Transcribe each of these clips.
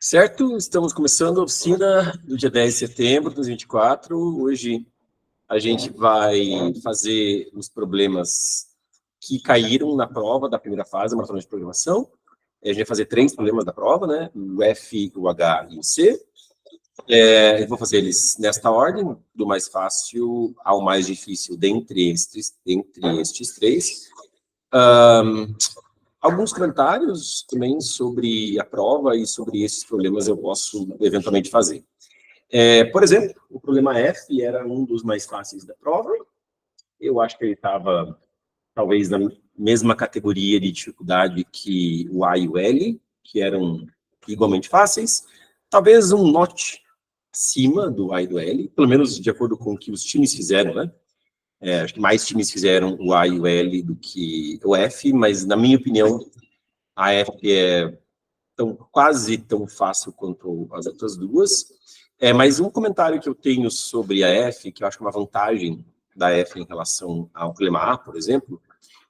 Certo, estamos começando a oficina do dia 10 de setembro de 2024. Hoje a gente vai fazer os problemas que caíram na prova da primeira fase da maratona de programação. A gente vai fazer 3 problemas da prova, né? O F, o H e o C. Eu vou fazer eles nesta ordem, do mais fácil ao mais difícil dentre estes 3. Alguns comentários também sobre a prova e sobre esses problemas eu posso eventualmente fazer. Por exemplo, o problema F era um dos mais fáceis da prova. Eu acho que ele estava, talvez, na mesma categoria de dificuldade que o A e o L, que eram igualmente fáceis. Talvez um note acima do A e do L, pelo menos de acordo com o que os times fizeram, né? Acho que mais times fizeram o A e o L do que o F, mas, na minha opinião, a F é quase tão fácil quanto as outras duas. Mas um comentário que eu tenho sobre a F, que eu acho que é uma vantagem da F em relação ao problema A, por exemplo,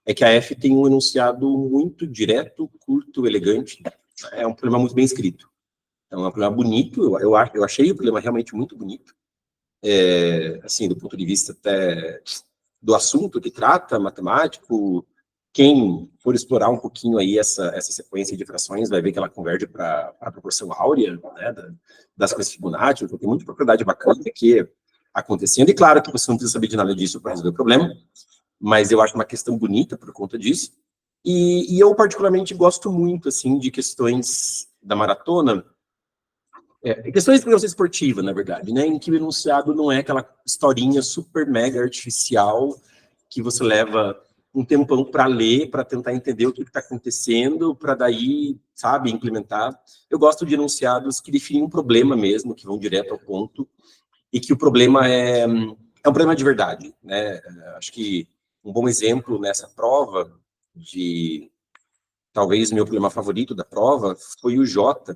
é que a F tem um enunciado muito direto, curto, elegante. É um problema muito bem escrito. Então, é um problema bonito. Eu achei o problema realmente muito bonito. Assim, do ponto de vista até do assunto que trata, matemático. Quem for explorar um pouquinho aí essa sequência de frações vai ver que ela converge para a proporção áurea, né, das coisas Fibonacci. Então tem muita propriedade bacana aqui acontecendo. E claro que você não precisa saber de nada disso para resolver o problema, mas eu acho uma questão bonita por conta disso. E eu particularmente gosto muito assim de questões da maratona, questões de programação esportiva, na verdade, né, em que o enunciado não é aquela historinha super mega artificial que você leva um tempão para ler, para tentar entender o que está acontecendo, para daí, sabe, implementar. Eu gosto de enunciados que definem um problema mesmo, que vão direto ao ponto, e que o problema é um problema de verdade, né? Acho que um bom exemplo nessa prova, talvez meu problema favorito da prova, foi o J.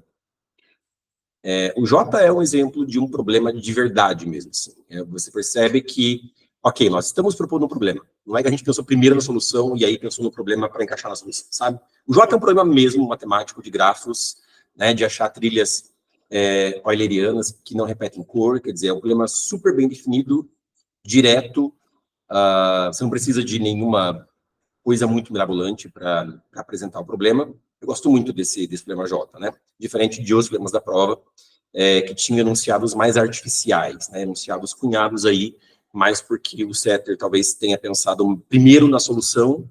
O J é um exemplo de um problema de verdade mesmo. Assim. Você percebe que, ok, nós estamos propondo um problema. Não é que a gente pensou primeiro na solução e aí pensou no problema para encaixar na solução, sabe? O J é um problema mesmo matemático de grafos, né, de achar trilhas eulerianas que não repetem cor, quer dizer, é um problema super bem definido, direto, você não precisa de nenhuma coisa muito mirabolante para apresentar o problema. Eu gosto muito desse problema J, né? Diferente de outros problemas da prova, que tinham enunciados mais artificiais, né? Enunciados cunhados aí, mais porque o setter talvez tenha pensado primeiro na solução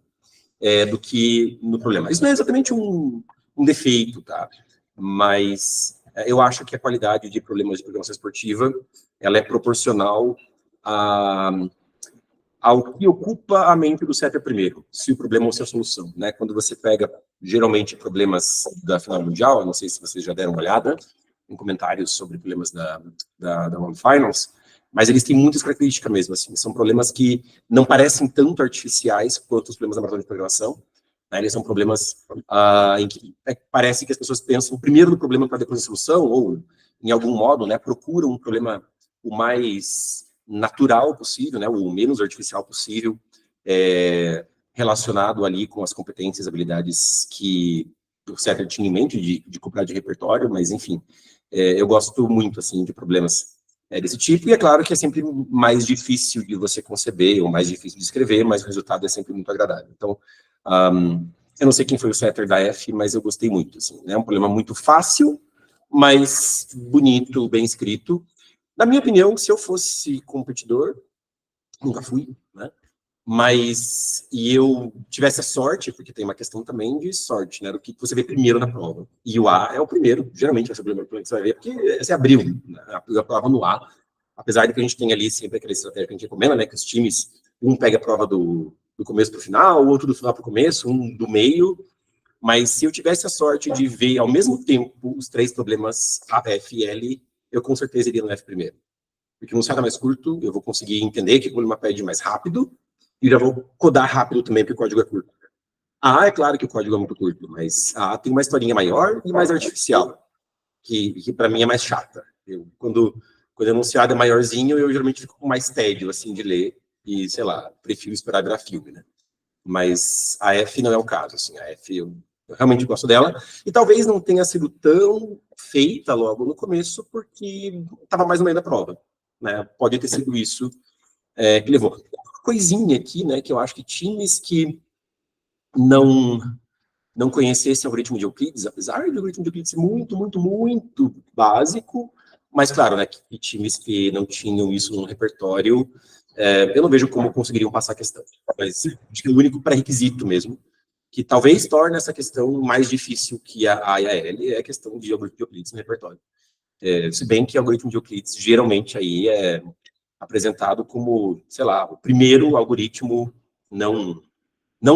do que no problema. Isso não é exatamente um defeito, tá? Mas eu acho que a qualidade de problemas de programação esportiva, ela é proporcional ao que ocupa a mente do setter primeiro, se o problema ou se a solução, né? Quando você pega, geralmente, problemas da final mundial, eu não sei se vocês já deram uma olhada em comentários sobre problemas da One Finals, mas eles têm muitas características mesmo, assim, são problemas que não parecem tanto artificiais quanto os problemas da maratona de programação, né? Eles são problemas em que parece que as pessoas pensam primeiro no problema para depois na solução, ou, em algum modo, né, procuram um problema o mais natural possível, né, o menos artificial possível, relacionado ali com as competências, habilidades que o setter tinha em mente de comprar de repertório, mas, enfim, eu gosto muito, assim, de problemas desse tipo, e é claro que é sempre mais difícil de você conceber, ou mais difícil de escrever, mas o resultado é sempre muito agradável. Então, eu não sei quem foi o setter da F, mas eu gostei muito, assim, né, um problema muito fácil, mas bonito, bem escrito. Na minha opinião, se eu fosse competidor, nunca fui, né? Mas, e eu tivesse a sorte, porque tem uma questão também de sorte, né? Do que você vê primeiro na prova. E o A é o primeiro, geralmente vai ser o primeiro que você vai ver, porque você abriu, né? A prova no A. Apesar de que a gente tem ali sempre aquela estratégia que a gente recomenda, né? Que os times, um pega a prova do começo para o final, o outro do final para o começo, um do meio. Mas se eu tivesse a sorte de ver ao mesmo tempo os 3 problemas A, F e L, eu com certeza iria no F primeiro. Porque no enunciado mais curto, eu vou conseguir entender que o problema pede mais rápido, e já vou codar rápido também, porque o código é curto. A é claro que o código é muito curto, mas a tem uma historinha maior e mais artificial, que para mim é mais chata. Quando o enunciado é maiorzinho, eu geralmente fico com mais tédio, assim, de ler, e, sei lá, prefiro esperar virar filme, né? Mas a F não é o caso, assim, a F eu realmente gosto dela, e talvez não tenha sido tão feita logo no começo, porque estava mais no meio da prova, né? Pode ter sido isso que levou. Uma coisinha aqui, né, que eu acho que times que não conhecessem o algoritmo de Euclides, apesar do algoritmo de Euclides ser muito, muito, muito básico, mas claro, né, que times que não tinham isso no repertório, eu não vejo como conseguiriam passar a questão. Mas acho que é o único pré-requisito mesmo, que talvez torne essa questão mais difícil que a e a L, é a questão de algoritmo de Euclides no repertório. Se bem que o algoritmo de Euclides geralmente aí é apresentado como, sei lá, o primeiro algoritmo não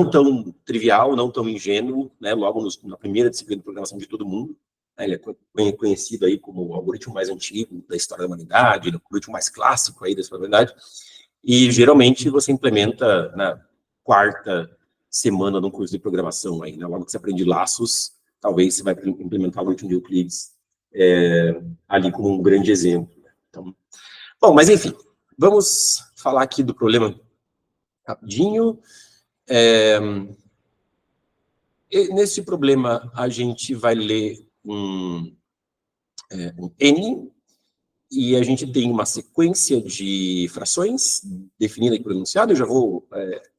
tão trivial, não tão ingênuo, né, logo na primeira disciplina de programação de todo mundo. Né, ele é conhecido aí como o algoritmo mais antigo da história da humanidade, o algoritmo mais clássico aí da história da humanidade, e geralmente você implementa na quarta semana de um curso de programação aí, né, logo que você aprende laços, talvez você vai implementar o algoritmo de Euclides ali como um grande exemplo. Então, bom, mas enfim, vamos falar aqui do problema rapidinho. Nesse problema, a gente vai ler um N, e a gente tem uma sequência de frações definida aqui pelo enunciado, eu já vou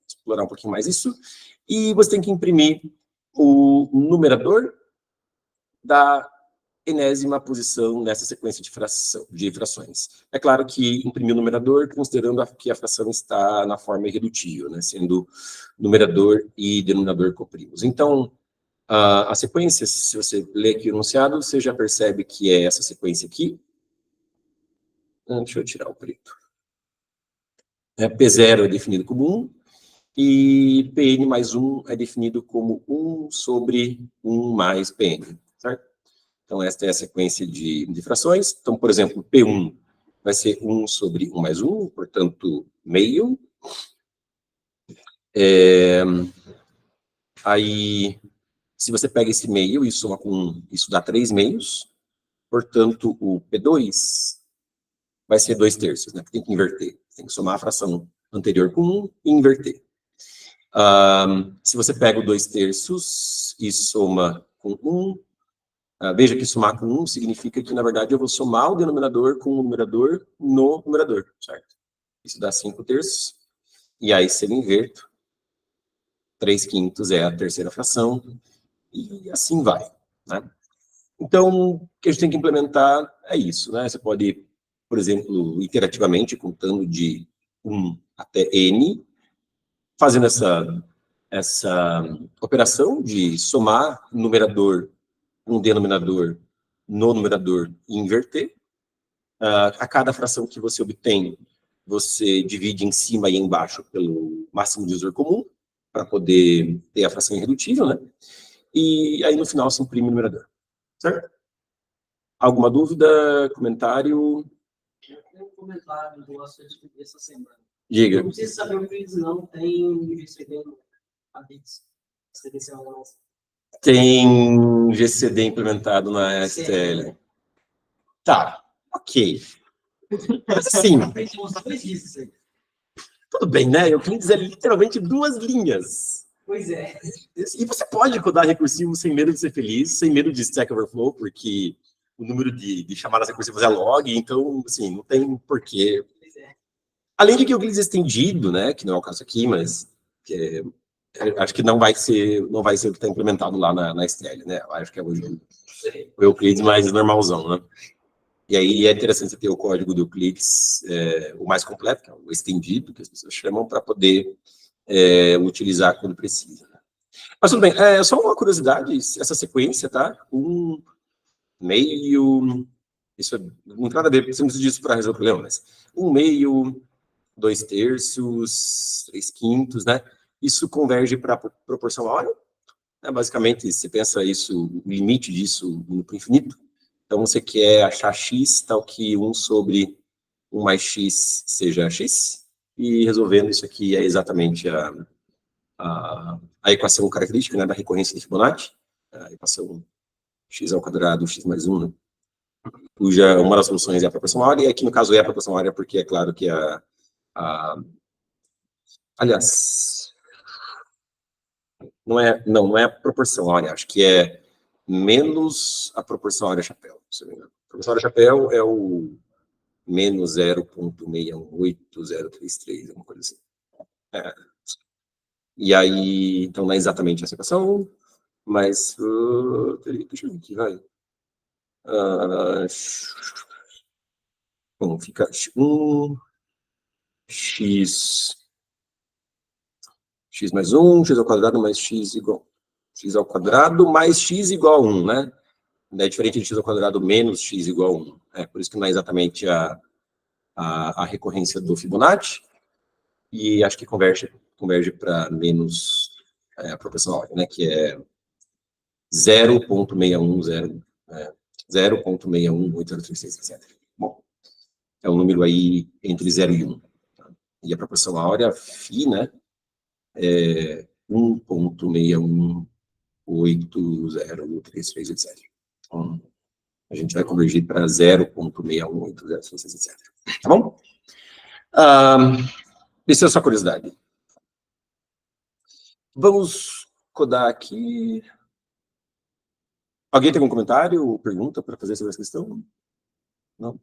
explorar um pouquinho mais isso, e você tem que imprimir o numerador da enésima posição nessa sequência de frações. É claro que imprimir o numerador considerando que a fração está na forma irredutível, né, sendo numerador e denominador coprimos. Então, a sequência, se você ler aqui o enunciado, você já percebe que é essa sequência aqui. Deixa eu tirar o preto. P0 é definido como 1, e Pn mais 1 é definido como 1 sobre 1 mais Pn, certo? Então, esta é a sequência de frações. Então, por exemplo, P1 vai ser 1 sobre 1 mais 1, portanto, meio. Aí, se você pega esse meio e soma com 1, isso dá 3 meios. Portanto, o P2 vai ser 2 terços, né? Tem que inverter. Tem que somar a fração anterior com 1 e inverter. Se você pega o 2 terços e soma com 1, veja que somar com 1 significa que, na verdade, eu vou somar o denominador com o numerador no numerador, certo? Isso dá 5 terços. E aí, se eu inverto, 3 quintos é a terceira fração, e assim vai, né? Então, o que a gente tem que implementar é isso, né? Você pode, por exemplo, iterativamente, contando de 1 até n, fazendo essa operação de somar numerador com denominador no numerador e inverter. A cada fração que você obtém, você divide em cima e embaixo pelo máximo divisor comum, para poder ter a fração irredutível, né? E aí, no final, se imprime o numerador, certo? Alguma dúvida, comentário? Eu tenho um comentário do nosso estudo dessa semana. Diga. Eu não preciso saber o que eles não têm GCD a bits. Tem GCD implementado na STL. Tá, ok. Sim. Tudo bem, né? Euclides é literalmente 2 linhas. Pois é. E você pode codar recursivo sem medo de ser feliz, sem medo de Stack Overflow, porque o número de chamadas recursivas é log, então, assim, não tem porquê. Além de que o Euclides estendido, né, que não é o caso aqui, mas acho que não vai ser o que está implementado lá na STL, né? Acho que é o Euclides mais normalzão, né? E aí é interessante você ter o código do Euclides, o mais completo, que é o estendido, que as pessoas chamam, para poder utilizar quando precisa. Né? Mas tudo bem, só uma curiosidade, essa sequência, tá? 1, meio, isso não tem nada a ver, você não precisa disso para resolver o problema, mas 1 meio, 2 terços, 3 quintos, né? Isso converge para a proporção áurea. Né? Basicamente, você pensa isso, o limite disso indo para o infinito. Então, você quer achar x tal que 1 sobre 1 mais x seja x. E resolvendo isso aqui é exatamente a equação característica, né, da recorrência de Fibonacci. A equação x ao quadrado, x mais 1, né? Cuja uma das soluções é a proporção áurea. E aqui, no caso, é a proporção áurea porque é claro que aliás, não é a proporção área, acho que é menos a proporção área-chapéu, se não me engano. A proporção área-chapéu é o menos 0,618033, uma coisa assim. E aí, então não é exatamente essa equação, mas deixa eu ver aqui, vai. Bom, fica 1x mais 1, x ao quadrado mais x igual x ao quadrado mais x igual a 1, né? É diferente de x ao quadrado menos x igual a 1. É por isso que não é exatamente a recorrência do Fibonacci, e acho que converge para menos a proporção áurea, né? Que é 0,61836, etc. Bom, é um número aí entre 0 e 1. Tá? E a proporção áurea, φ, né? É 1,61803, etc. Então, a gente vai convergir para 0,61803, etc. Tá bom? Isso é só curiosidade. Vamos codar aqui. Alguém tem algum comentário ou pergunta para fazer sobre essa questão? Não?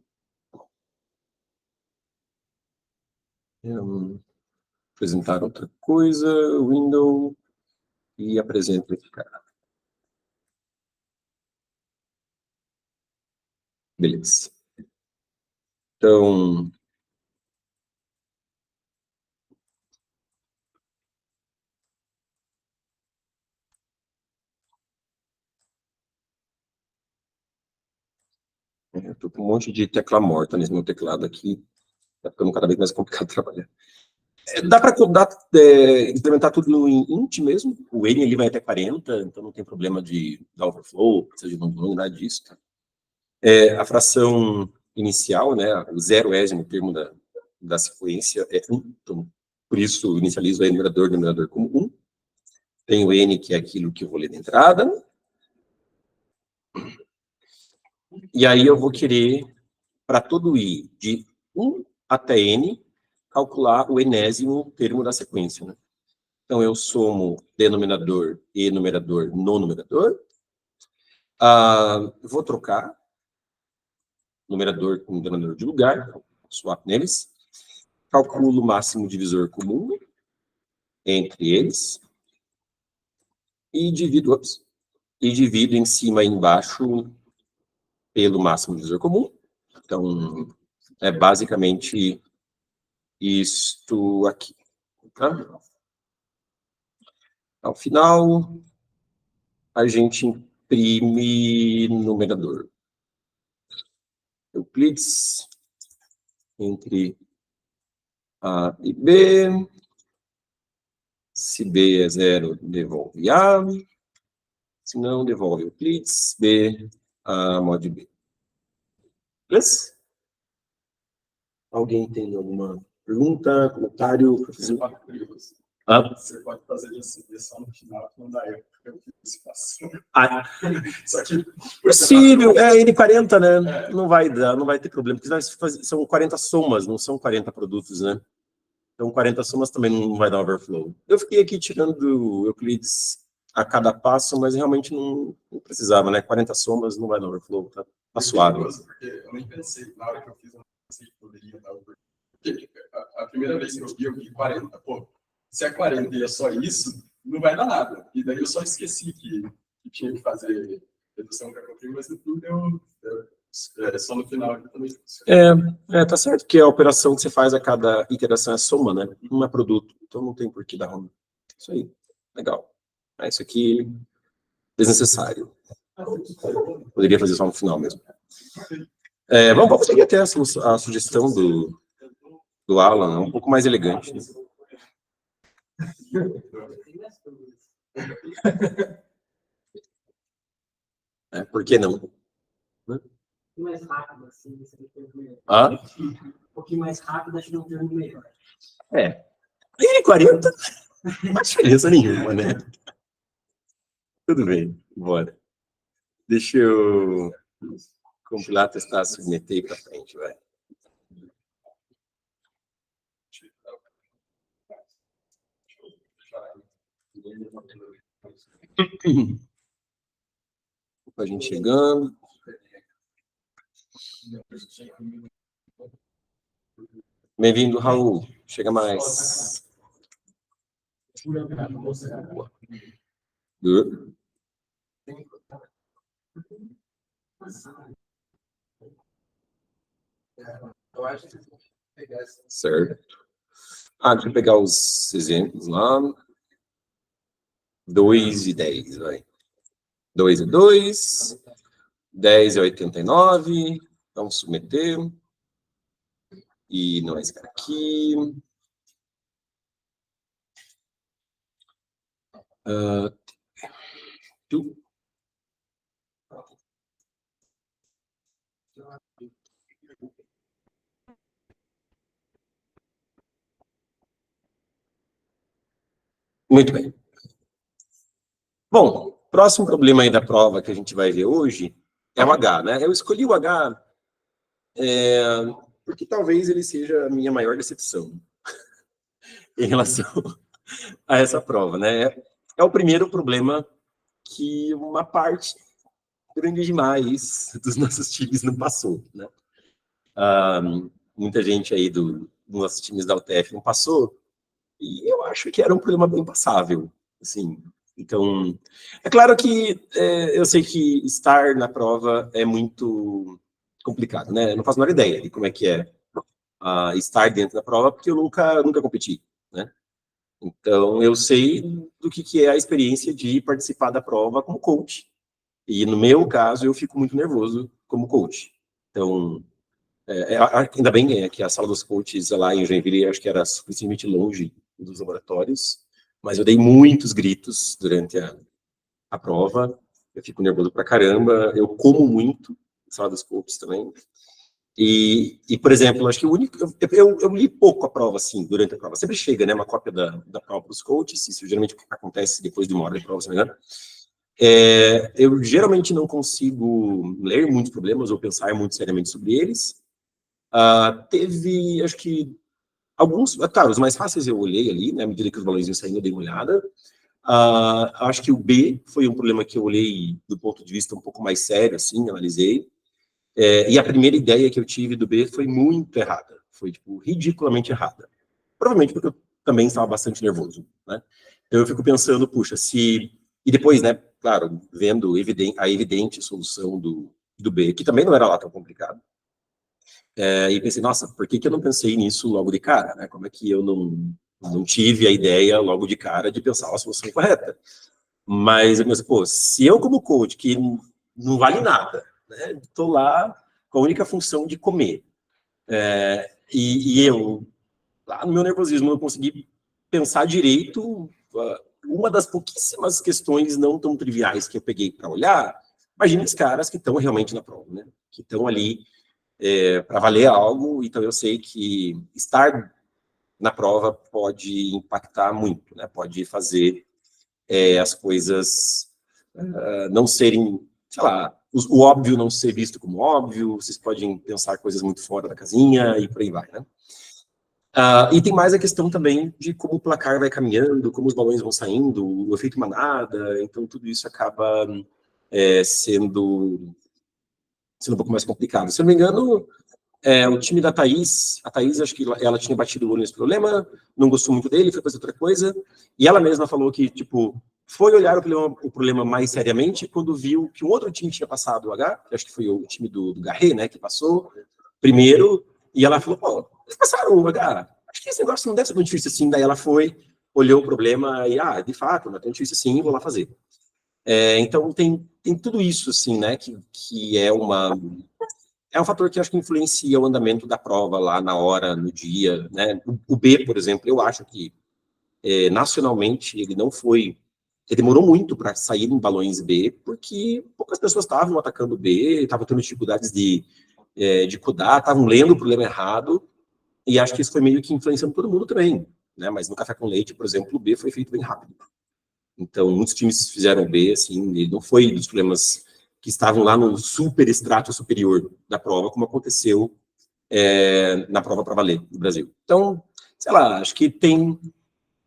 Apresentar outra coisa, window, e apresento esse cara. Beleza. Então, eu estou com um monte de tecla morta nesse meu teclado aqui. Está ficando cada vez mais complicado trabalhar. Dá para implementar tudo em int mesmo. O n ele vai até 40, então não tem problema de dar overflow, precisa de long, nada disso. Tá? A fração inicial, né, o zeroésimo termo da sequência é 1. Então, por isso, eu inicializo o numerador como 1. Tem o n, que é aquilo que eu vou ler de entrada. E aí eu vou querer, para todo i de 1 até n, calcular o enésimo termo da sequência. Né? Então, eu somo denominador e numerador no numerador. Vou trocar numerador com denominador de lugar, swap neles. Calculo o máximo divisor comum entre eles. E divido em cima e embaixo pelo máximo divisor comum. Então, é basicamente isto aqui. Tá? Ao final, a gente imprime numerador. Euclides entre A e B. Se B é 0, devolve A. Se não, devolve Euclides. B, A mod B. Beleza? Alguém tem alguma pergunta, comentário? Você pode fazer essa no final, não dá erro, porque eu fiz isso. Só que possível, N40, né? Não vai dar, não vai ter problema, porque são 40 somas, não são 40 produtos, né? Então, 40 somas também não vai dar overflow. Eu fiquei aqui tirando Euclides a cada passo, mas realmente não precisava, né? 40 somas não vai dar overflow, tá suave. Porque eu nem pensei, na hora que eu fiz, eu não pensei que poderia dar overflow. A primeira vez que eu vi 40, pô, se é 40 e é só isso, não vai dar nada. E daí eu só esqueci que tinha que fazer redução para cumprir, mas tudo deu só no final. Tá certo que a operação que você faz a cada iteração é soma, né? Não é produto, então não tem por que dar ruim. Isso aí, legal. Isso aqui, desnecessário. Poderia fazer só no final mesmo. Vamos seguir até a sugestão do Alan, é um pouco mais elegante. Né? Por que não? Um pouquinho mais rápido, assim, Um pouquinho mais rápido, acho que não tem um melhor. E 40, não faz diferença nenhuma, né? Tudo bem, bora. Deixa eu compilar, testar, submeter para frente, vai. A gente chegando. Bem-vindo, Raul. Chega mais. Certo. Deixa eu pegar os exemplos lá. 2 e 10, vai. 2 e 2. 10 é 89. Vamos submeter. E não é esse cara aqui. Muito bem. Bom, próximo problema aí da prova que a gente vai ver hoje é o H, né? Eu escolhi o H porque talvez ele seja a minha maior decepção em relação a essa prova, né? É o primeiro problema que uma parte grande demais dos nossos times não passou, né? Muita gente aí dos nossos times da UTF não passou, e eu acho que era um problema bem passável, assim. Então, é claro que eu sei que estar na prova é muito complicado, né? Eu não faço a menor ideia de como é que é estar dentro da prova, porque eu nunca competi, né? Então, eu sei do que é a experiência de participar da prova como coach. E, no meu caso, eu fico muito nervoso como coach. Então, ainda bem que a sala dos coaches lá em Joinville, acho que era suficientemente longe dos laboratórios, mas eu dei muitos gritos durante a prova. Eu fico nervoso pra caramba. Eu como muito na sala dos coaches também. E, por exemplo, acho que o único... Eu li pouco a prova, assim, durante a prova. Sempre chega, né, uma cópia da prova para os coaches. Isso geralmente acontece depois de uma hora de prova, se não me engano. Eu geralmente não consigo ler muitos problemas ou pensar muito seriamente sobre eles. Teve, acho que, alguns... Claro, os mais fáceis eu olhei ali, né, à medida que os balões iam saindo, eu dei uma olhada. Acho que o B foi um problema que eu olhei do ponto de vista um pouco mais sério, assim, analisei. E a primeira ideia que eu tive do B foi muito errada. Foi, tipo, ridiculamente errada. Provavelmente porque eu também estava bastante nervoso, né? Então eu fico pensando, puxa, se... E depois, né, claro, vendo a evidente solução do B, que também não era lá tão complicado. E pensei, nossa, por que eu não pensei nisso logo de cara, né? Como é que eu não tive a ideia logo de cara de pensar a solução correta? Mas eu pensei, pô, se eu como coach, que não vale nada, né? Estou lá com a única função de comer. E eu, lá no meu nervosismo, eu consegui pensar direito. Uma das pouquíssimas questões não tão triviais que eu peguei para olhar, imagina os caras que estão realmente na prova, né? Que estão ali para valer algo. Então eu sei que estar na prova pode impactar muito, né? Pode fazer as coisas não serem, sei lá, o óbvio não ser visto como óbvio, vocês podem pensar coisas muito fora da casinha e por aí vai, né? E tem mais a questão também de como o placar vai caminhando, como os balões vão saindo, o efeito manada, então tudo isso acaba sendo um pouco mais complicado. Se eu não me engano, o time da Thaís, a Thaís, acho que ela tinha batido o olho nesse problema, não gostou muito dele, foi fazer outra coisa, e ela mesma falou que, tipo, foi olhar o problema mais seriamente quando viu que um outro time tinha passado o H, que acho que foi o time do Garret, né, que passou primeiro, e ela falou, pô, eles passaram o H, acho que esse negócio não deve ser tão difícil assim, daí ela foi, olhou o problema e, de fato, não é tão difícil assim, vou lá fazer. Então, tem tudo isso, assim, né, que é um fator que acho que influencia o andamento da prova lá na hora, no dia, né? O B, por exemplo, eu acho que nacionalmente ele não foi... Ele demorou muito para sair em balões B, porque poucas pessoas estavam atacando o B, estavam tendo dificuldades de codar, estavam lendo o problema errado, e acho que isso foi meio que influenciando todo mundo também, né? Mas no Café com Leite, por exemplo, o B foi feito bem rápido. Então, muitos times fizeram B, assim, e não foi dos problemas que estavam lá no super extrato superior da prova, como aconteceu na prova para valer no Brasil. Então, sei lá, acho que tem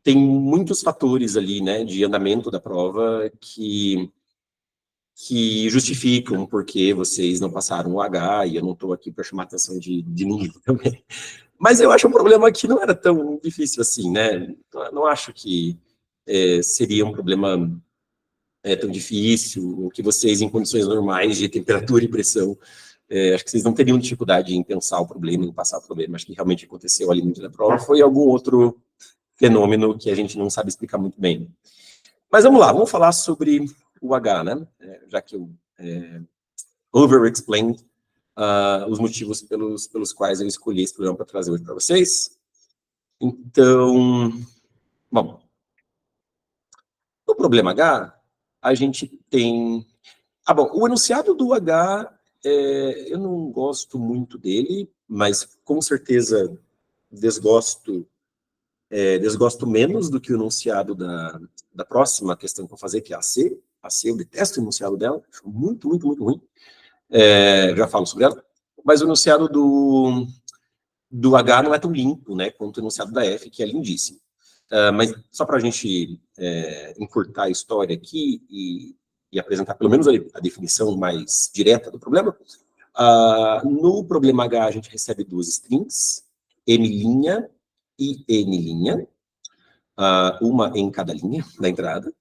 tem muitos fatores ali, né, de andamento da prova que justificam porque vocês não passaram o H, e eu não estou aqui para chamar a atenção de ninguém também. Mas eu acho um problema que não era tão difícil assim, né? Não acho que seria um problema tão difícil, que vocês, em condições normais de temperatura e pressão, acho que vocês não teriam dificuldade em pensar o problema, em passar o problema. Acho que realmente aconteceu ali no dia da prova foi algum outro fenômeno que a gente não sabe explicar muito bem. Mas vamos lá, vamos falar sobre o H, né? Já que eu over-explained os motivos pelos quais eu escolhi esse programa para trazer hoje para vocês. Então, bom, no problema H, a gente tem... bom, o enunciado do H, eu não gosto muito dele, mas com certeza desgosto menos do que o enunciado da próxima questão que eu vou fazer, que é a C. A C, eu detesto o enunciado dela, acho muito, muito, muito ruim. Já falo sobre ela. Mas o enunciado do H não é tão limpo, né, quanto o enunciado da F, que é lindíssimo. Mas só para a gente encurtar a história aqui e apresentar pelo menos a definição mais direta do problema, no problema H a gente recebe duas strings, M' e N', uma em cada linha da entrada.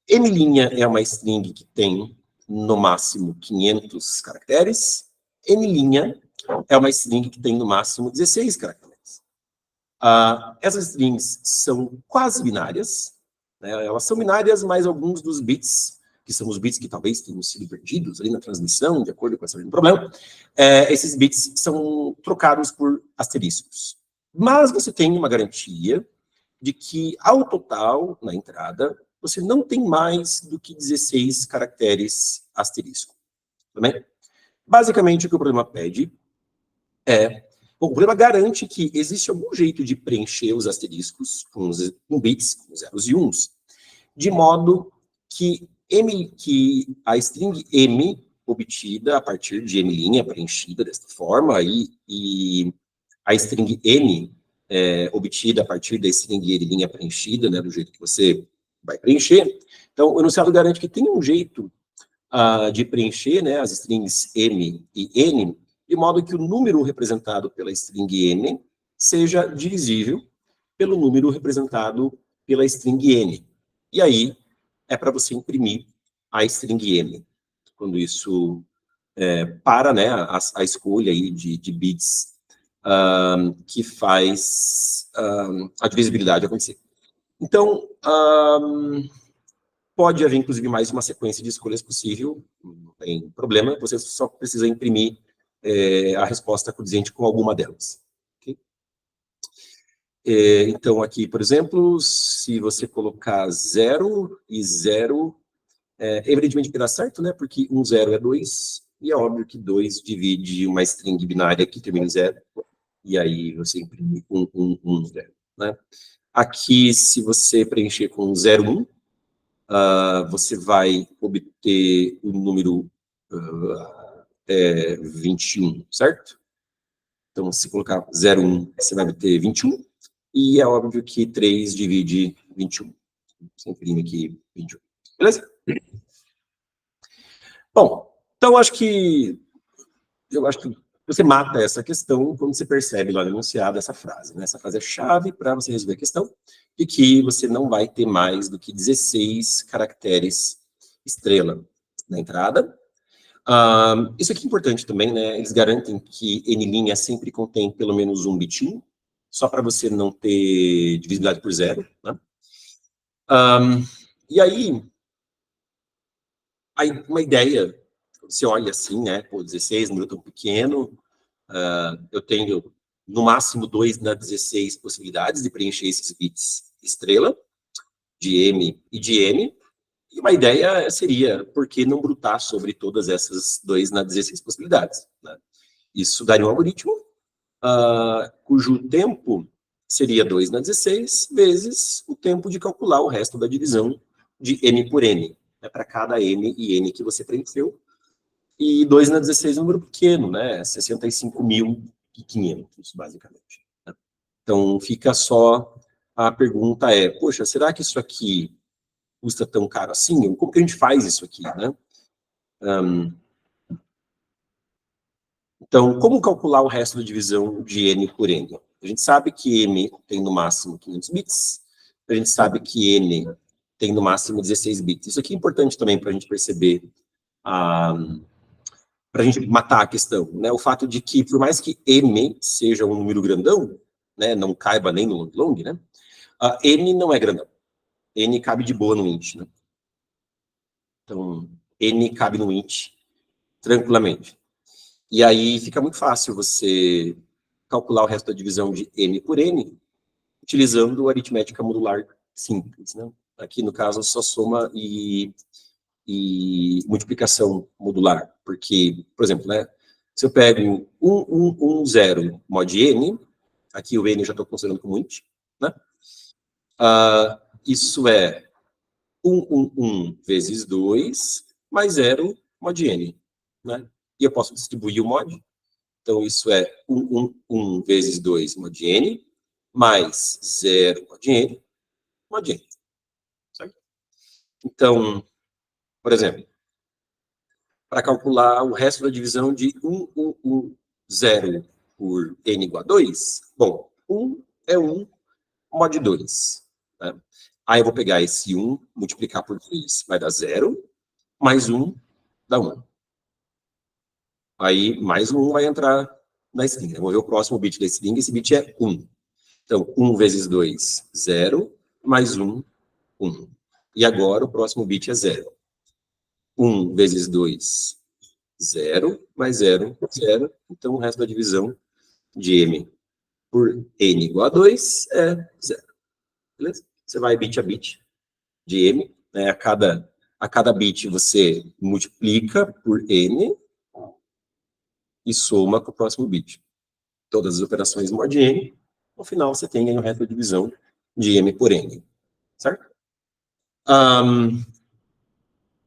M' é uma string que tem, no máximo, 500 caracteres. N' é uma string que tem, no máximo, 16 caracteres. Essas strings são quase binárias, né? Elas são binárias, mas alguns dos bits, que são os bits que talvez tenham sido perdidos ali na transmissão, de acordo com esse problema, esses bits são trocados por asteriscos. Mas você tem uma garantia de que, ao total, na entrada, você não tem mais do que 16 caracteres asterisco. Tudo bem? Basicamente, o que o problema pede o problema garante que existe algum jeito de preencher os asteriscos com bits, com zeros e uns, de modo que a string M, obtida a partir de M' preenchida desta forma, e a string N, obtida a partir da string N' preenchida, né, do jeito que você vai preencher. Então, o enunciado garante que tem um jeito de preencher, né, as strings M e N, de modo que o número representado pela string M seja divisível pelo número representado pela string N. E aí, é para você imprimir a string M. Quando isso para, né, a escolha aí de bits que faz a divisibilidade acontecer. Então, pode haver, inclusive, mais uma sequência de escolhas possível, não tem problema, você só precisa imprimir a resposta condizente com alguma delas. Okay? Então, aqui, por exemplo, se você colocar 0 e 0, evidentemente que dá certo, né? Porque 1, 0 é 2, e é óbvio que 2 divide uma string binária que termina em 0, e aí você imprime 1, 1, 1, 0. Né? Aqui, se você preencher com 0, 1, você vai obter o número 21, certo? Então, se colocar 0, 1, você vai obter 21, e é óbvio que 3 divide 21. Você imprime aqui 21. Beleza? Bom, então eu acho que você mata essa questão quando você percebe lá no enunciado essa frase, né? Essa frase é chave para você resolver a questão, de que você não vai ter mais do que 16 caracteres estrela na entrada. Isso aqui é importante também, né? Eles garantem que N' sempre contém pelo menos um bitinho, só para você não ter divisibilidade por 0, né? E aí, uma ideia, você olha assim, né? Pô, 16, número tão pequeno, eu tenho no máximo 2 na 16 possibilidades de preencher esses bits estrela, de M e de N, e uma ideia seria, por que não brutar sobre todas essas 2 na 16 possibilidades? Né? Isso daria um algoritmo cujo tempo seria 2 na 16 vezes o tempo de calcular o resto da divisão de M por N, né, para cada M e N que você preencheu. E 2 na 16 é um número pequeno, né? 65.500, basicamente. Né? Então, fica só a pergunta é, poxa, será que isso aqui custa tão caro assim? Como que a gente faz isso aqui, né? Então, como calcular o resto da divisão de n por n? A gente sabe que m tem no máximo 500 bits, a gente sabe que n tem no máximo 16 bits. Isso aqui é importante também para a gente perceber, para a gente matar a questão, né? O fato de que, por mais que m seja um número grandão, né, não caiba nem no long, né? N não é grandão. N cabe de boa no int, né? Então, n cabe no int tranquilamente. E aí fica muito fácil você calcular o resto da divisão de m por n utilizando aritmética modular simples, né? Aqui, no caso, só soma e multiplicação modular. Porque, por exemplo, né, se eu pego 1, 1, 1, 0 mod n, aqui o n eu já estou considerando como int, né? Isso é 1, 1, 1 vezes 2 mais 0 mod n, né? E eu posso distribuir o mod. Então, isso é 1, 1, 1 vezes 2 mod n, mais 0 mod n, mod n. Certo? Então, por exemplo, para calcular o resto da divisão de 1, 1, 1, 0 por n igual a 2, bom, 1 é 1 mod 2. Né? Aí eu vou pegar esse 1, multiplicar por 2, vai dar 0, mais 1 dá 1. Aí, mais um 1 vai entrar na string. Eu vou ver o próximo bit da string, esse bit é 1. Então, 1 vezes 2, 0, mais 1, 1. E agora o próximo bit é 0. 1 vezes 2, 0, mais 0, 0. Então, o resto da divisão de m por n igual a 2 é 0. Beleza? Você vai bit a bit de m. Né? A cada bit você multiplica por n e soma com o próximo bit. Todas as operações mod n, no final você tem aí o resto da divisão de m por n. Certo?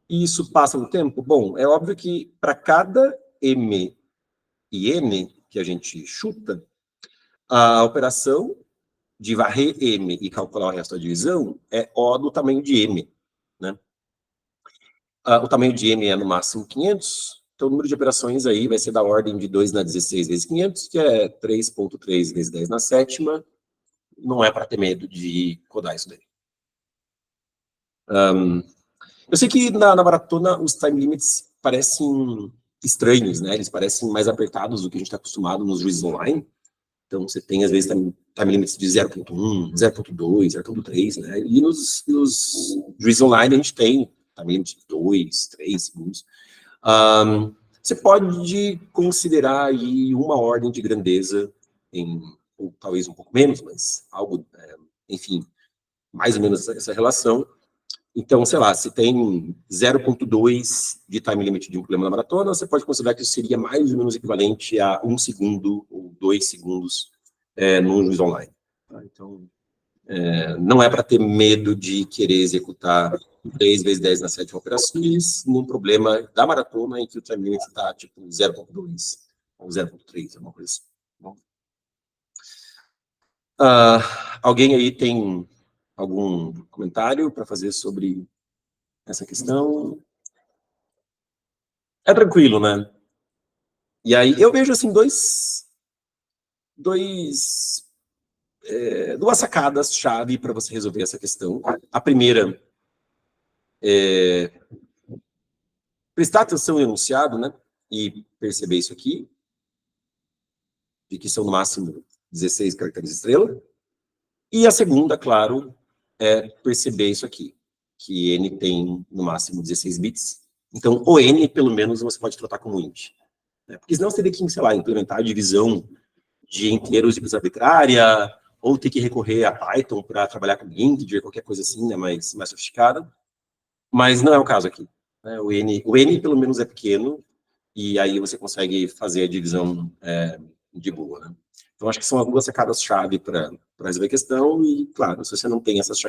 Isso passa no tempo? Bom, é óbvio que para cada m e n que a gente chuta, a operação de varrer m e calcular o resto da divisão é O do tamanho de m. Né? O tamanho de m é no máximo 500, então o número de operações aí vai ser da ordem de 2 na 16 vezes 500, que é 3,3 vezes 10 na sétima. Não é para ter medo de codar isso daí. Eu sei que na maratona os time limits parecem estranhos, né? Eles parecem mais apertados do que a gente está acostumado nos juízes online. Então, você tem, às vezes, time limits de 0.1, 0.2, 0.3, né? E nos juízes online a gente tem time limit de 2, 3 segundos. Você pode considerar aí uma ordem de grandeza, ou talvez um pouco menos, mas algo, enfim, mais ou menos essa relação. Então, sei lá, se tem 0.2 de time limit de um problema na maratona, você pode considerar que isso seria mais ou menos equivalente a 1 segundo ou 2 segundos no juiz online. Tá? Então, não é para ter medo de querer executar 3 vezes 10 na sétima operações num problema da maratona em que o time limit está tipo 0.2 ou 0.3, alguma coisa assim. Bom. Alguém aí tem algum comentário para fazer sobre essa questão? É tranquilo, né? E aí eu vejo assim duas sacadas-chave para você resolver essa questão. A primeira é prestar atenção no enunciado, né? E perceber isso aqui, de que são no máximo 16 caracteres estrela. E a segunda, claro, é perceber isso aqui, que n tem no máximo 16 bits. Então, o n, pelo menos, você pode tratar como int. Né? Porque senão você teria que, sei lá, implementar a divisão de inteiros de coisa arbitrária, ou ter que recorrer a Python para trabalhar com integer, qualquer coisa assim, né, mais sofisticada. Mas não é o caso aqui. Né? O n, pelo menos, é pequeno, e aí você consegue fazer a divisão de boa. Né? Então, acho que são as duas sacadas-chave para resolver a questão, e, claro, se você não tem essas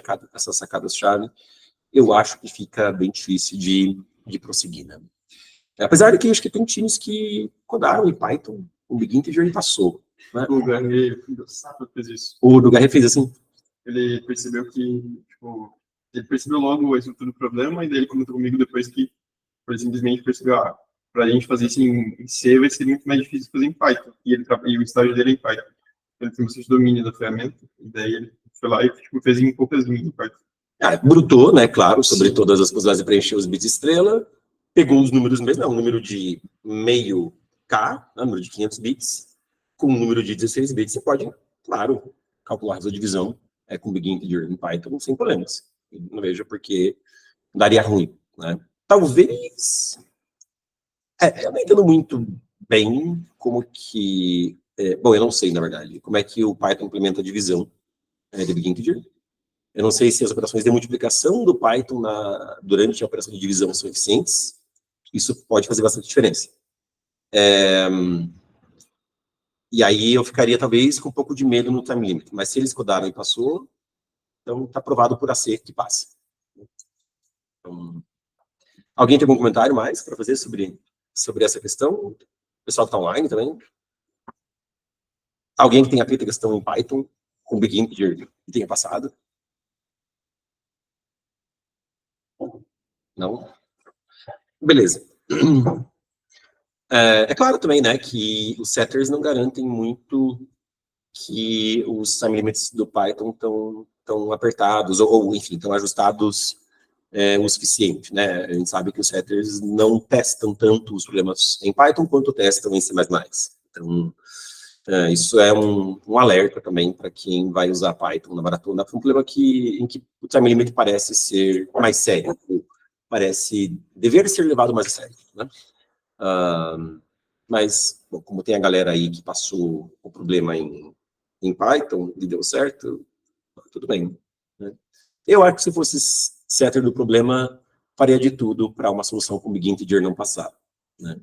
sacadas-chave, eu acho que fica bem difícil de prosseguir. Né? Apesar de que acho que tem times que codaram em Python, o Big Integer e passou. Né? O Garret fez isso. O do Garret fez assim? ele percebeu que, tipo, ele percebeu logo a estrutura do problema, e daí ele comentou comigo depois que ele simplesmente percebeu, para a gente fazer isso em C vai ser muito mais difícil fazer em Python, e o estágio dele é em Python. Ele tem bastante domínio da ferramenta, e daí ele foi lá e tipo, fez em poucas linhas em Python. Brutou, né, claro, sobre todas as possibilidades de preencher os bits estrela, pegou os números mesmo, um número de meio K, número de 500 bits, com um número de 16 bits, você pode, claro, calcular a divisão com Big Integer em Python sem problemas. Não vejo porque daria ruim, né? Talvez... eu não entendo muito bem como que... bom, eu não sei, na verdade, como é que o Python implementa a divisão de Big Integer. Eu não sei se as operações de multiplicação do Python durante a operação de divisão são eficientes. Isso pode fazer bastante diferença. E aí eu ficaria, talvez, com um pouco de medo no time limit. Mas se eles codaram e passou, então está provado por AC que passa. Então, alguém tem algum comentário mais para fazer sobre essa questão? O pessoal que está online também? Alguém que tenha feito a questão em Python com Big Integer e tenha passado? Não? Beleza. É claro também, né, que os setters não garantem muito que os time limits do Python estão apertados, ou enfim, estão ajustados o suficiente, né? A gente sabe que os setters não testam tanto os problemas em Python quanto testam em C++. Então, isso é um alerta também para quem vai usar Python na maratona, para um problema em que o time limit parece ser mais sério, dever ser levado mais a sério, né? Mas, bom, como tem a galera aí que passou o problema em Python e deu certo, tudo bem, né? Eu acho que se fosse setter do problema, faria de tudo para uma solução com Big Integer não passar, né?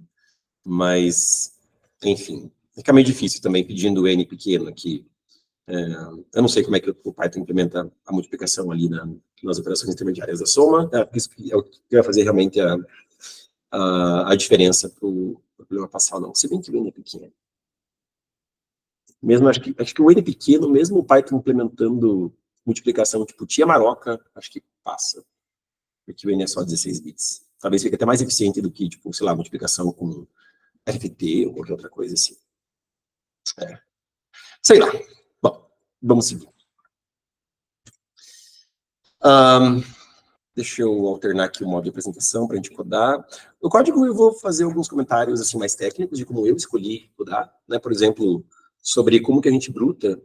Mas, enfim, fica meio difícil também pedindo N pequeno aqui. Eu não sei como é que o Python implementa a multiplicação ali nas operações intermediárias da soma. Isso é o que vai fazer realmente a diferença para o problema passar, não. Se bem que o N é pequeno. Mesmo, acho que o N pequeno, mesmo o Python implementando multiplicação tipo tia maroca, acho que passa. Porque o N é só 16 bits. Talvez fique até mais eficiente do que, tipo, sei lá, multiplicação com FT ou qualquer outra coisa assim. Sei lá. Bom, vamos seguir. Deixa eu alternar aqui o modo de apresentação para a gente codar. No código eu vou fazer alguns comentários assim, mais técnicos de como eu escolhi codar, né? Por exemplo, sobre como que a gente bruta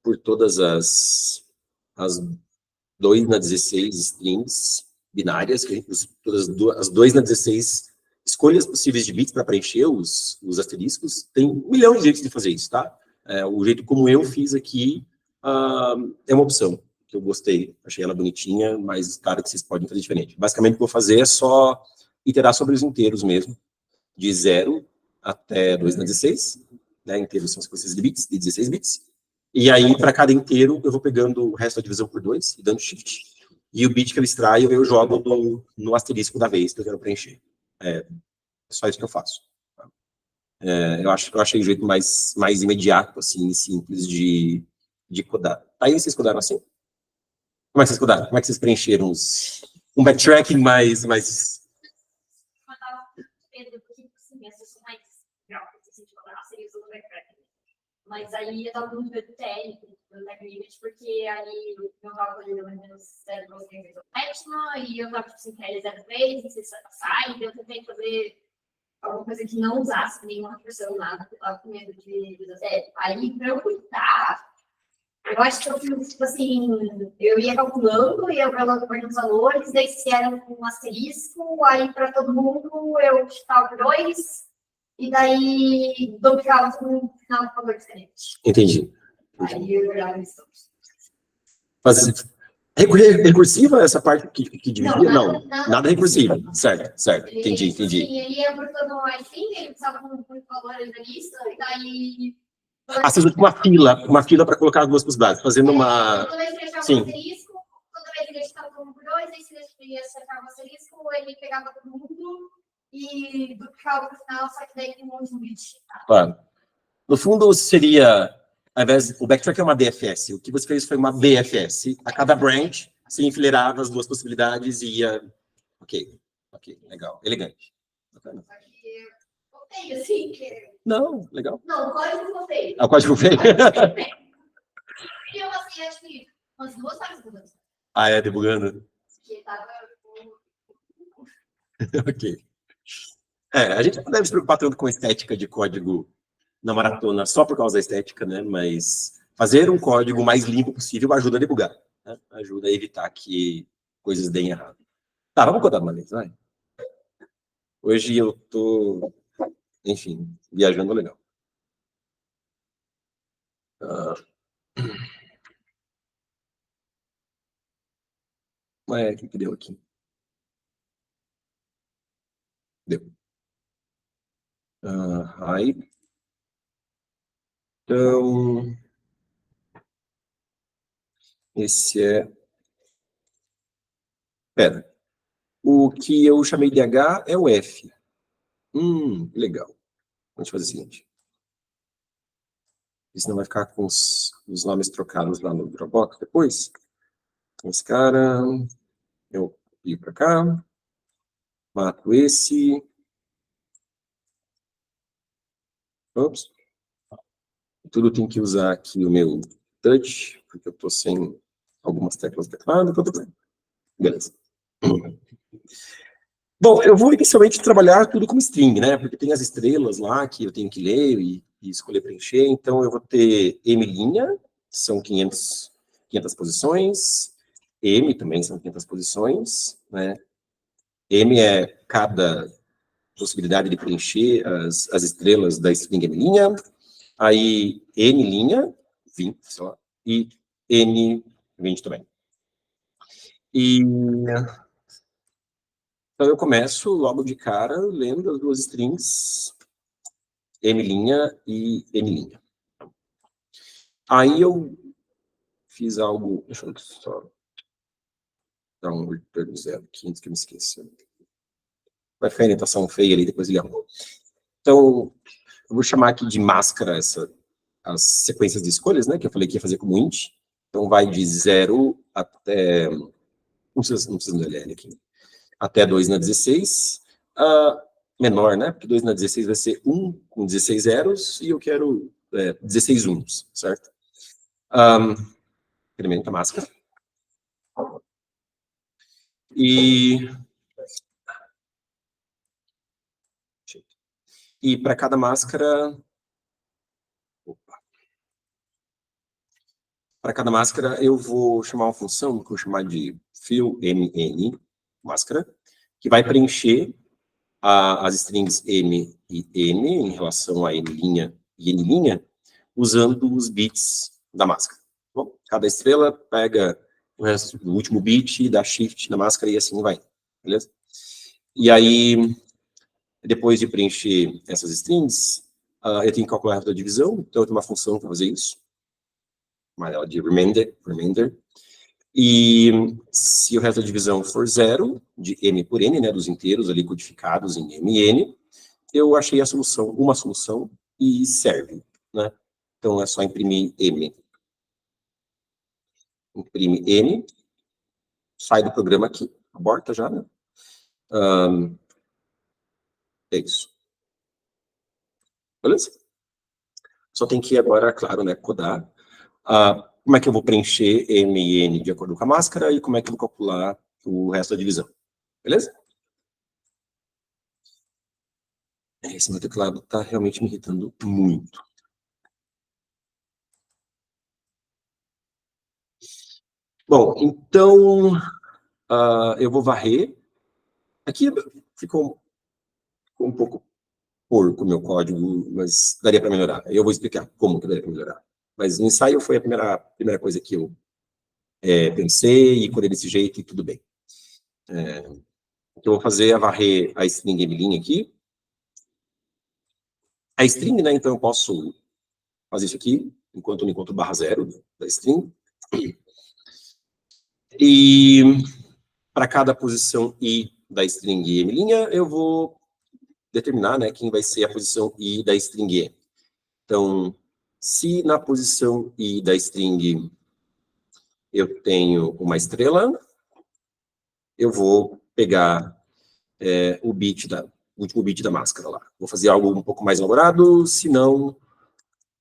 por todas as 2 na 16 strings binárias, todas as 2 na 16 escolhas possíveis de bits para preencher os asteriscos. Tem 1 milhão de jeitos de fazer isso, tá? O jeito como eu fiz aqui é uma opção que eu gostei, achei ela bonitinha, mas claro que vocês podem fazer diferente. Basicamente, o que eu vou fazer é só iterar sobre os inteiros mesmo, de 0 até 2 na 16, né? Inteiros são sequências de bits, de 16 bits, e aí, para cada inteiro, eu vou pegando o resto da divisão por 2 e dando shift, e o bit que eu extraio, eu jogo no asterisco da vez que eu quero preencher. É só isso que eu faço. Eu achei o jeito mais imediato, assim, simples de codar. Aí vocês codaram assim? Como é que vocês codaram? Como é que vocês preencheram um backtracking mais... Mas aí eu tava muito medo técnico, do time limit, porque aí meu cálculo ali deu mais ou menos 0,7, e eu tava tipo assim, que era 0,3, não sei se vai passar, então eu tentei fazer alguma coisa que não usasse nenhuma reversão, nada, eu tava com medo de aí pra eu cuidar, eu acho que eu fiz, tipo assim, eu ia calculando, ia colocando os valores, daí se era um asterisco, aí para todo mundo eu chutava por 2, e daí duplicava no final do valor diferente. Entendi. Aí eu olhava isso. Recursiva essa parte que dividia? Não, nada recursiva. Certo. Entendi. E aí ia brotando assim, ele precisava com valores da lista, e daí... Você usa uma fila para colocar as duas possibilidades, fazendo uma... Toda vez que ele achava Sim. um asterisco, toda vez que ele estava todo por 2, aí se ele acertava o asterisco, ele pegava todo mundo e duplicava no final, só que daí tem um monte de bit. Claro. No fundo, seria ao invés, o backtrack é uma DFS. O que você fez foi uma BFS. A cada branch, você enfileirava as duas possibilidades e ia... Ok, legal, elegante. Bacana. Só que eu botei assim, que... Não, legal. Não, o código eu botei. Ah, o código feio. E eu, assim, acho que umas 2 horas mudando. Ah, é, debugando. Porque tava... Ok. A gente não deve se preocupar tanto com a estética de código na maratona só por causa da estética, né? Mas fazer um código mais limpo possível ajuda a debugar, né? Ajuda a evitar que coisas deem errado. Tá, vamos codar uma vez, vai. Hoje eu tô, enfim, viajando legal. O que deu aqui? Deu. Aí. Então, esse é... Pera. O que eu chamei de H é o F. Legal. Vamos fazer o seguinte. Senão vai ficar com os nomes trocados lá no Dropbox depois. Esse cara, eu copio para cá, mato esse. Ops. Tudo tem que usar aqui o meu touch, porque eu estou sem algumas teclas do teclado. Beleza. Bom, eu vou inicialmente trabalhar tudo como string, né? Porque tem as estrelas lá que eu tenho que ler e escolher preencher. Então, eu vou ter m', são 500 posições. M também são 500 posições, né? M é cada possibilidade de preencher as estrelas da string m'. Aí, n', 20 só. E n, 20 também. Então, eu começo logo de cara lendo as duas strings, m' e n'. Aí eu fiz algo... Deixa eu só dar um return 0 aqui, antes que eu me esqueça. Vai ficar a indentação feia ali, depois ele arruma. Então, eu vou chamar aqui de máscara as sequências de escolhas, né, que eu falei que ia fazer como int. Então, vai de 0 até... Não precisa do LL aqui. Até 2 na 16. Menor, né? Porque 2 na 16 vai ser 1 com 16 zeros, e eu quero 16 uns, certo? Experimenta a máscara. E para cada máscara... Para cada máscara, eu vou chamar uma função que eu vou chamar de fill mn, máscara, que vai preencher as strings m e n em relação a m' e n', usando os bits da máscara. Bom, cada estrela pega o resto do último bit, dá shift na máscara e assim vai. Beleza? E aí, depois de preencher essas strings, eu tenho que calcular a reta da divisão, então eu tenho uma função para fazer isso. Ela de remainder. E se o resto da divisão for 0, de m por n, né, dos inteiros ali codificados em m e n, eu achei a solução, uma solução, e serve, né? Então, é só imprimir m. Imprime m, sai do programa aqui, aborta já, né? É isso. Beleza? Só tem que agora, claro, né, codar. Como é que eu vou preencher m e n de acordo com a máscara e como é que eu vou calcular o resto da divisão. Beleza? Esse meu teclado está realmente me irritando muito. Bom, então, eu vou varrer. Aqui ficou um pouco porco o meu código, mas daria para melhorar. Eu vou explicar como que daria para melhorar. Mas o ensaio foi a primeira coisa que eu pensei, e codei desse jeito, e tudo bem. Eu vou fazer varrer a string m' aqui. A string, né, então eu posso fazer isso aqui, enquanto eu não encontro /0 da string. E para cada posição i da string m', eu vou determinar, né, quem vai ser a posição i da string e. Então, Se na posição I da string eu tenho uma estrela, eu vou pegar o último bit da máscara lá. Vou fazer algo um pouco mais elaborado, senão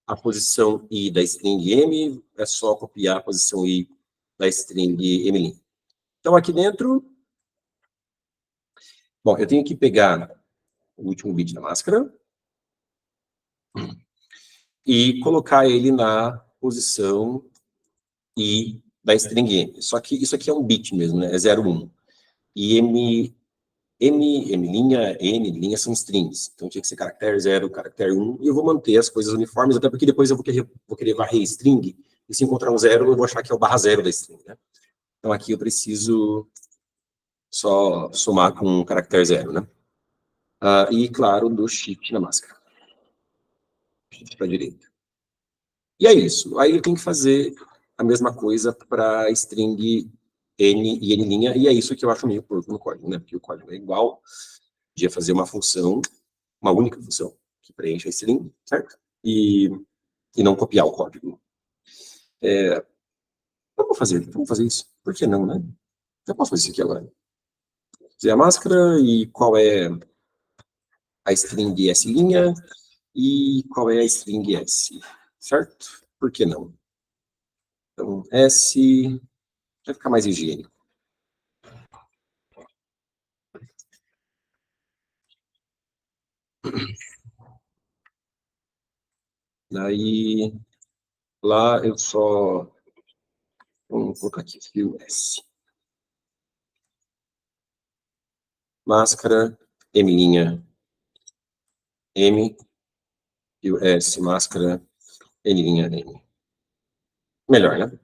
a posição I da string M é só copiar a posição I da string M'. Então, aqui dentro, bom, eu tenho que pegar o último bit da máscara e colocar ele na posição I da string M. Só que isso aqui é um bit mesmo, né? É 0, 1. E M', N' são strings. Então, tinha que ser caractere 0, caractere 1. E eu vou manter as coisas uniformes, até porque depois eu vou querer varrer string. E se encontrar um 0, eu vou achar que é o /0 da string, né? Então, aqui eu preciso só somar com um caractere 0, né? E, claro, do shift na máscara. Shift para a direita. E é isso. Aí eu tenho que fazer a mesma coisa para string N e N', e é isso que eu acho meio porco no código, né? Porque o código é igual, podia fazer uma função, uma única função, que preencha a string, certo? E não copiar o código. Vamos fazer isso. Por que não, né? Eu posso fazer isso aqui agora. Fazer a máscara e qual é a string S' e qual é a string S, certo? Por que não? Então, S vai ficar mais higiênico. Daí, lá eu só... Vamos colocar aqui, fio S. Máscara, M', M, fio S, máscara, N', M. Melhor, né?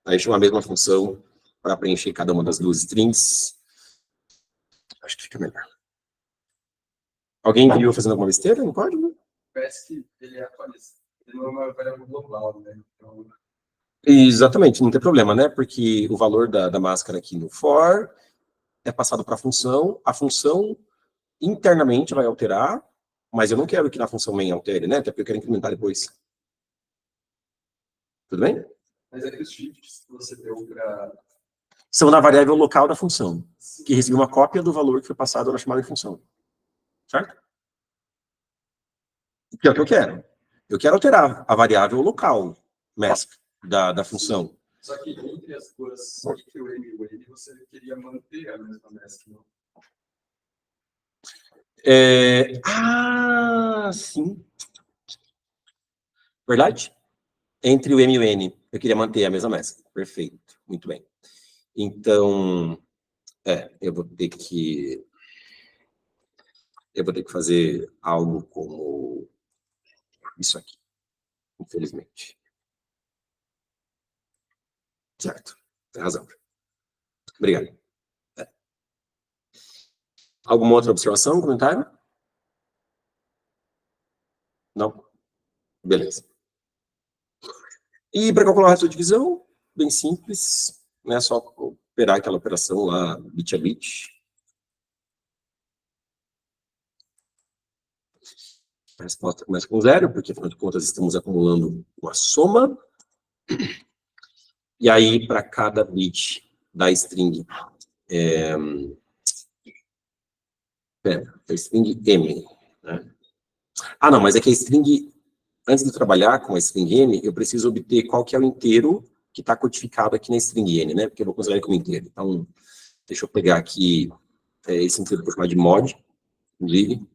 Aí chama a mesma função para preencher cada uma das duas strings. Acho que fica melhor. Alguém viu fazendo alguma besteira no código? Parece que ele é atualizado. Ele não é uma variável global, né? Então, Exatamente, não tem problema, né? Porque o valor da máscara aqui no for é passado para a função internamente vai alterar, mas eu não quero que na função main altere, né? Até porque eu quero incrementar depois. Tudo bem? mas é que os shifts que você deu para... São na variável local da função, que recebeu uma cópia do valor que foi passado na chamada de função. Certo? Que é o que eu quero. Eu quero alterar a variável local, mask, da função. Só que entre as duas, entre o M e o N, você queria manter a mesma mask, não? Sim. Verdade? Entre o M e o N, eu queria manter a mesma mask. Perfeito. Muito bem. Então, eu vou ter que fazer algo como isso aqui, infelizmente. Certo. Tem razão. Obrigado. Alguma outra observação, comentário? Não? Beleza. E para calcular a reta de divisão, bem simples, né? Só operar aquela operação lá, bit a bit. A resposta começa com 0, porque, afinal de contas, estamos acumulando uma soma. E aí, para cada bit da string, a string M, né? Não, mas é que a string, antes de trabalhar com a string N, eu preciso obter qual que é o inteiro que está codificado aqui na string N, né? Porque eu vou considerar ele como inteiro. Então, deixa eu pegar aqui esse inteiro que eu vou chamar de mod, inclusive,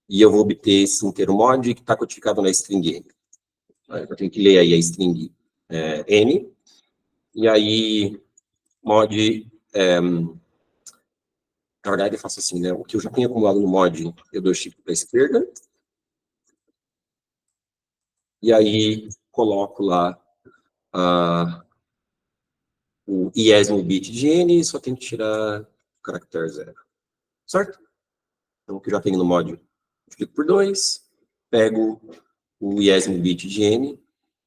e eu vou obter esse inteiro mod que está codificado na string N. Eu tenho que ler aí a string N, e aí mod... na verdade, eu faço assim, né? O que eu já tenho acumulado no mod, eu dou shift para a esquerda, e aí coloco lá o iésimo bit de N, só tem que tirar o caractere 0. Certo? Então, o que eu já tenho no mod, multiplico por 2, pego o iésimo bit de N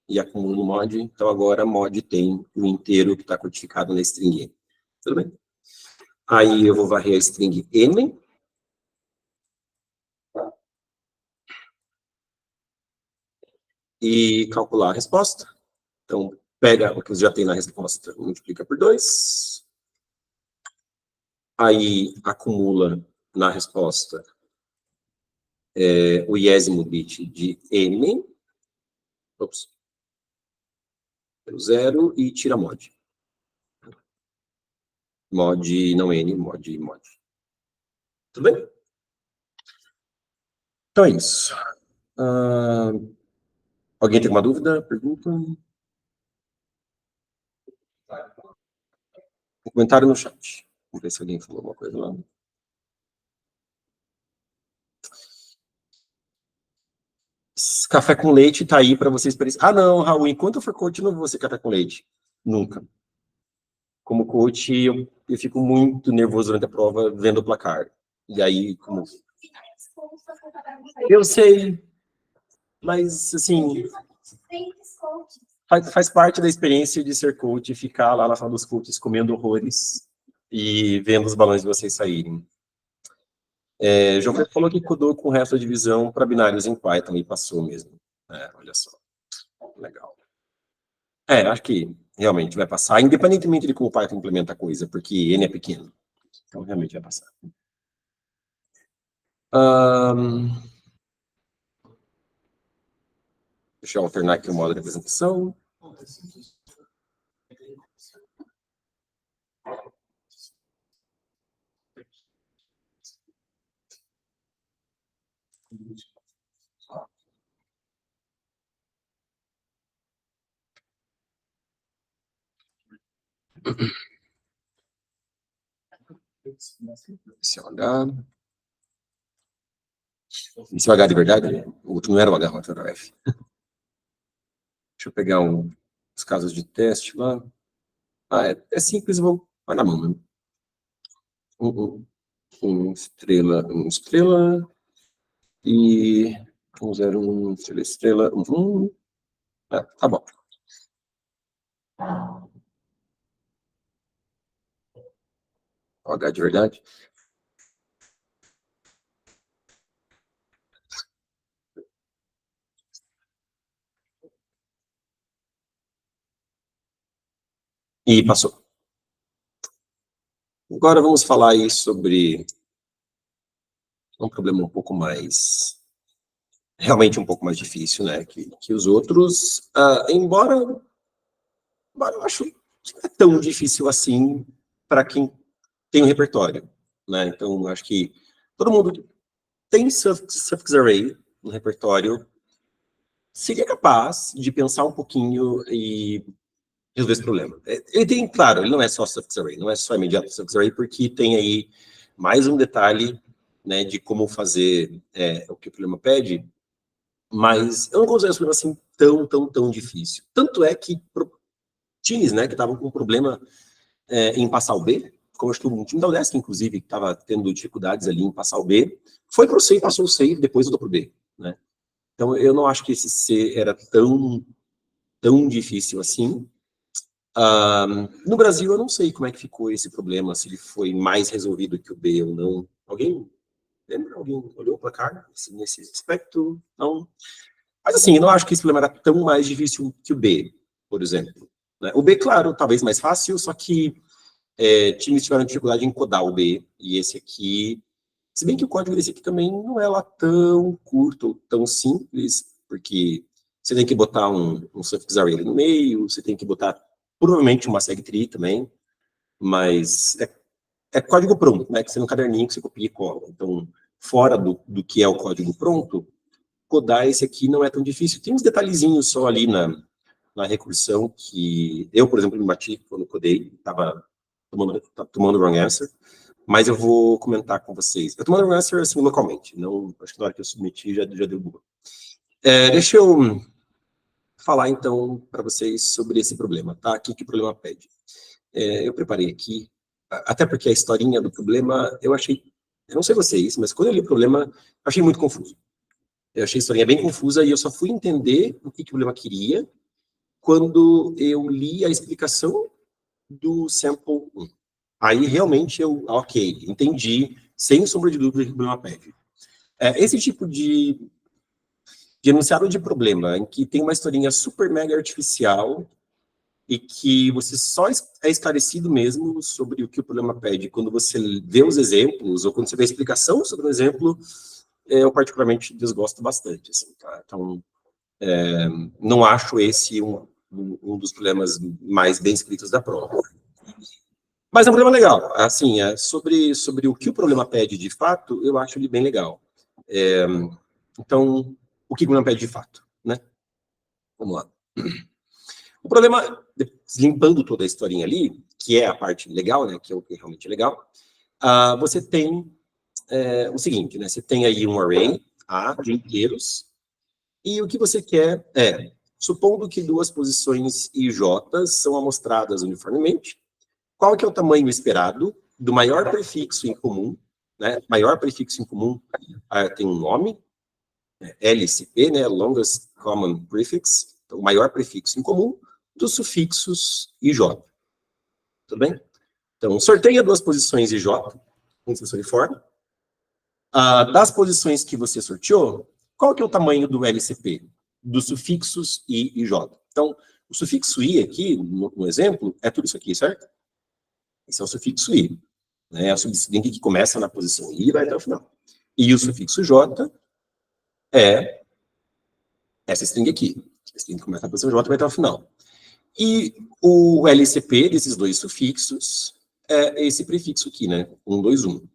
e acumulo no mod. Então, agora, mod tem o inteiro que está codificado na string N. Tudo bem? Aí, eu vou varrer a string N. e calcular a resposta. Então, pega o que você já tem na resposta, multiplica por 2. Aí, acumula na resposta o iésimo bit de n. Ops. Pelo 0 e tira mod. Mod, não n, mod. Tudo bem? Então é isso. Alguém tem alguma dúvida? Pergunta? Um comentário no chat. Vamos ver se alguém falou alguma coisa lá. Café com leite tá aí para vocês. Ah, não, Raul, enquanto eu for coach, eu não vou ser café com leite. Nunca. Como coach, eu fico muito nervoso durante a prova vendo o placar. E aí, como... Eu sei, mas, assim, faz parte da experiência de ser coach, ficar lá na sala dos coaches comendo horrores e vendo os balões de vocês saírem. João falou que codou com o resto da divisão para binários em Python e passou mesmo. Olha só. Legal. Acho que realmente vai passar, independentemente de como o Python implementa a coisa, porque N é pequeno. Então, realmente vai passar. Deixa eu alternar aqui o modo de apresentação. Esse é o H. Esse é o H de verdade? O outro não era o H, era o F. Deixa eu pegar os casos de teste lá. É simples, vai na mão mesmo. Estrela, e 0, estrela, tá bom. H de verdade. E passou. Agora vamos falar aí sobre um problema um pouco mais... Realmente um pouco mais difícil, né, que os outros. Embora eu acho que não é tão difícil assim para quem tem um repertório, né? Então, acho que todo mundo tem suffix array no repertório, seria capaz de pensar um pouquinho e resolver esse problema. Ele tem, claro, ele não é só suffix array, não é só imediato suffix array, porque tem aí mais um detalhe, né, de como fazer o que o problema pede, mas eu não considero esse problema assim tão difícil. Tanto é que times, né, que estavam com problema em passar o B, como acho que um time da UDESC, inclusive, que estava tendo dificuldades ali em passar o B, foi para o C, passou o C e depois voltou para o B, né? Então, eu não acho que esse C era tão difícil assim. No Brasil, eu não sei como é que ficou esse problema, se ele foi mais resolvido que o B ou não. Alguém lembra? Alguém olhou o placar nesse aspecto? Não. Mas, assim, eu não acho que esse problema era tão mais difícil que o B, por exemplo. Né? O B, claro, talvez mais fácil, só que times tiveram dificuldade em codar o B, e esse aqui, se bem que o código desse aqui também não é lá tão curto, tão simples, porque você tem que botar um suffix array no meio, você tem que botar provavelmente uma segtree também, mas é código pronto, né, que você tem um caderninho que você copia e cola. Então, fora do que é o código pronto, codar esse aqui não é tão difícil. Tem uns detalhezinhos só ali na recursão que eu, por exemplo, me bati quando codei, estava tomando wrong answer, mas eu vou comentar com vocês. Eu tomando wrong answer assim localmente, não, acho que na hora que eu submeti já deu boa. Deixa eu falar então para vocês sobre esse problema, tá? O que o problema pede? Eu preparei aqui, até porque a historinha do problema, eu não sei vocês, mas quando eu li o problema, eu achei muito confuso. Eu achei a historinha bem confusa e eu só fui entender o que o problema queria quando eu li a explicação do sample 1. Aí, realmente, ok, entendi, sem sombra de dúvida, que o problema pede. Esse tipo de de enunciado de problema, em que tem uma historinha super mega artificial e que você só é esclarecido mesmo sobre o que o problema pede quando você vê os exemplos ou quando você vê a explicação sobre o exemplo, eu particularmente desgosto bastante, assim, tá? Então, não acho esse um dos problemas mais bem escritos da prova. Mas é um problema legal, assim, sobre o que o problema pede de fato, eu acho ele bem legal. Então, o que o problema pede de fato, né? Vamos lá. O problema, limpando toda a historinha ali, que é a parte legal, né, que é o que realmente é legal, você tem o seguinte, né, você tem aí um array A de inteiros, e o que você quer é, supondo que duas posições I e J são amostradas uniformemente, qual que é o tamanho esperado do maior prefixo em comum, né, maior prefixo em comum tem um nome, LCP, né, Longest Common Prefix, então, o maior prefixo em comum dos sufixos IJ. Tudo bem? Então, sorteia duas posições IJ, com sucessor uniforme. Das posições que você sorteou, qual que é o tamanho do LCP? Dos sufixos I e J. Então, o sufixo I aqui, no exemplo, é tudo isso aqui, certo? Esse é o sufixo I. Né? É a substring que começa na posição I e vai até o final. E o sufixo J é essa string aqui. A string que começa na posição J vai até o final. E o LCP desses dois sufixos é esse prefixo aqui, né? 1, 2, 1. Tudo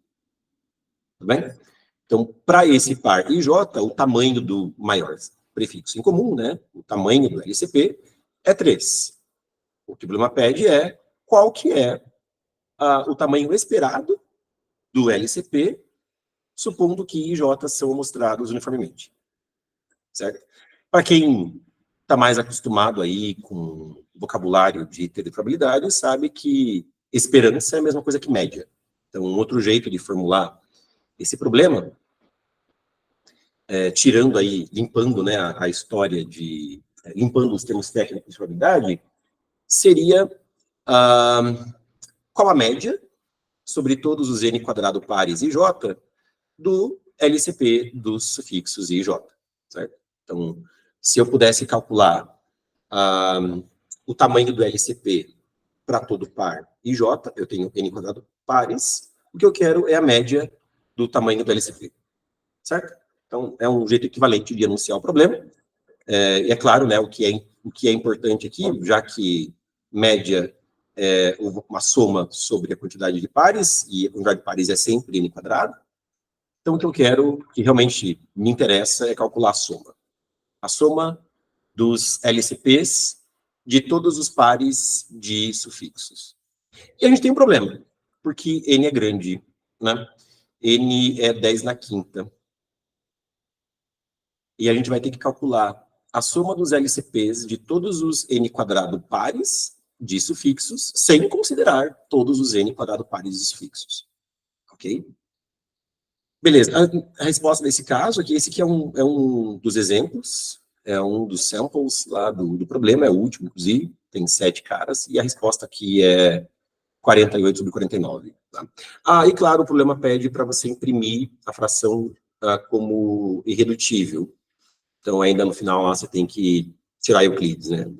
bem? Então, para esse par IJ, o tamanho do maior prefixo em comum, né? O tamanho do LCP é 3. O que o problema pede é qual que é o tamanho esperado do LCP, supondo que I e J são mostrados uniformemente. Certo? Para quem está mais acostumado aí com vocabulário de teoria de probabilidade, sabe que esperança é a mesma coisa que média. Então, um outro jeito de formular esse problema, tirando aí, limpando, né, a história de... limpando os termos técnicos de probabilidade, seria qual a média sobre todos os n quadrado pares i j do LCP dos sufixos i e j, certo? Então, se eu pudesse calcular o tamanho do LCP para todo par IJ, eu tenho n quadrado pares, o que eu quero é a média do tamanho do LCP, certo? Então, é um jeito equivalente de enunciar o problema. E é claro, né, o que é importante aqui, já que média é uma soma sobre a quantidade de pares, e a quantidade de pares é sempre n quadrado. Então, o que eu quero, que realmente me interessa, é calcular a soma. A soma dos LCPs de todos os pares de sufixos. E a gente tem um problema, porque n é grande, né? N é 10 na quinta. E a gente vai ter que calcular a soma dos LCPs de todos os n quadrado pares de sufixos, sem considerar todos os n quadrado pares de sufixos. Ok? Beleza. A resposta desse caso aqui, esse aqui é um dos exemplos, é um dos samples lá do problema, é o último, inclusive, tem 7 caras, e a resposta aqui é 48 sobre 49. Tá? E claro, o problema pede para você imprimir a fração como irredutível. Então, ainda no final, lá, você tem que tirar Euclides, né?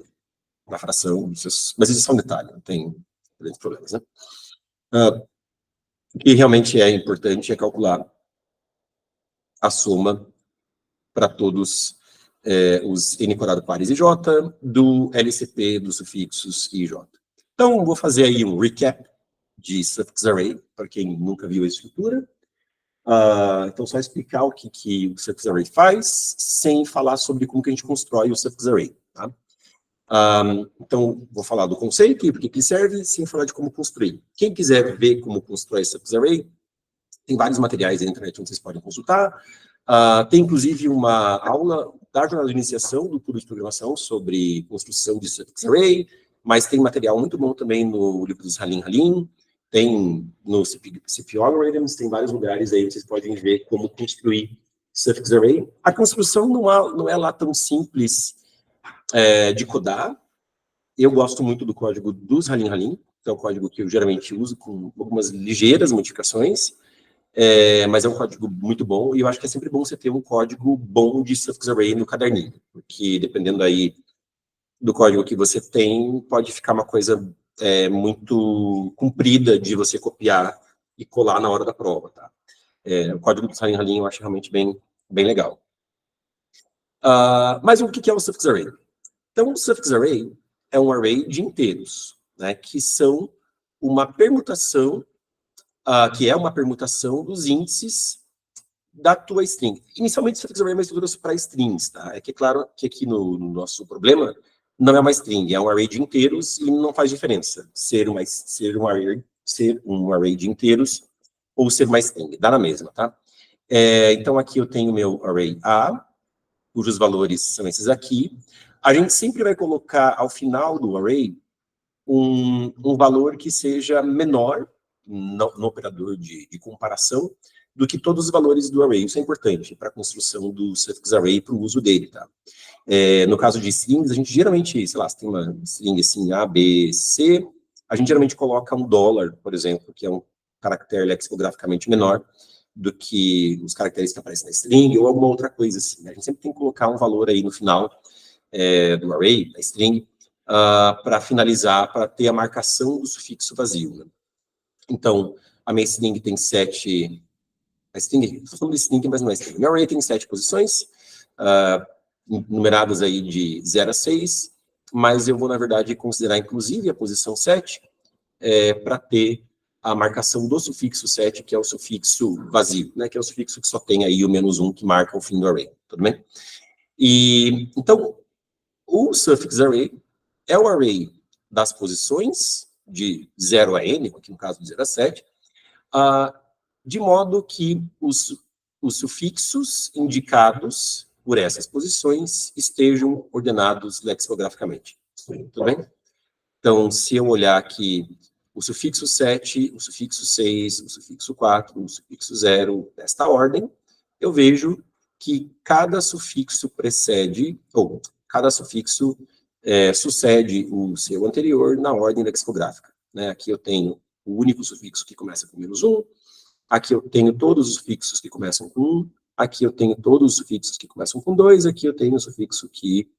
Da fração. Mas isso é só um detalhe, não tem grandes problemas, né? O que realmente é importante é calcular a soma para todos os n quadrado pares IJ do LCP dos sufixos IJ. Então, vou fazer aí um recap de suffix array, para quem nunca viu a estrutura. Então, só explicar o que o suffix array faz, sem falar sobre como que a gente constrói o suffix array. Tá? Então, vou falar do conceito e por que ele serve, sem falar de como construir. Quem quiser ver como constrói suffix array, tem vários materiais na internet onde vocês podem consultar. Tem, inclusive, uma aula da jornada de iniciação do curso de programação sobre construção de suffix array, mas tem material muito bom também no livro dos Halim, tem no CPU Algorithms, tem vários lugares aí que vocês podem ver como construir suffix array. A construção não é lá tão simples de codar. Eu gosto muito do código dos Halim, que é o código que eu geralmente uso com algumas ligeiras modificações. mas é um código muito bom, e eu acho que é sempre bom você ter um código bom de suffix array no caderninho, porque dependendo aí do código que você tem, pode ficar uma coisa muito comprida de você copiar e colar na hora da prova, tá? O código do Silent Rally eu acho realmente bem legal. Mas o que é o suffix array? Então, o suffix array é um array de inteiros, né, que são uma permutação, que é uma permutação dos índices da tua string. Inicialmente, o suffix array é uma estrutura para strings, tá? É que, claro, que aqui no nosso problema não é uma string, é um array de inteiros e não faz diferença ser um array de inteiros ou ser uma string, dá na mesma, tá? Então, aqui eu tenho meu array A, cujos valores são esses aqui. A gente sempre vai colocar ao final do array um valor que seja menor no operador de comparação do que todos os valores do array. Isso é importante para a construção do suffix array e para o uso dele, tá? No caso de strings, a gente geralmente, sei lá, se tem uma string assim, A, B, C, a gente geralmente coloca $, por exemplo, que é um caractere lexicograficamente menor do que os caracteres que aparecem na string ou alguma outra coisa assim, né? A gente sempre tem que colocar um valor aí no final do array, da string, para finalizar, para ter a marcação do sufixo vazio, né? Então, a minha string tem 7... A string, estou falando de string, mas não é string. Meu array tem 7 posições, numeradas aí de 0 a 6, mas eu vou, na verdade, considerar, inclusive, a posição 7, para ter a marcação do sufixo 7, que é o sufixo vazio, né, que é o sufixo que só tem aí o -1, que marca o fim do array, tudo bem? Então, o suffix array é o array das posições de 0 a n, aqui no caso de 0 a 7, de modo que os sufixos indicados por essas posições estejam ordenados lexicograficamente. Tudo bem? Então, se eu olhar aqui o sufixo 7, o sufixo 6, o sufixo 4, o sufixo 0, nesta ordem, eu vejo que cada sufixo precede, ou cada sufixo sucede o seu anterior na ordem lexicográfica, né? Aqui eu tenho o único sufixo que começa com -1, aqui eu tenho todos os sufixos que começam com 1, aqui eu tenho todos os sufixos que começam com 2, aqui eu tenho o sufixo que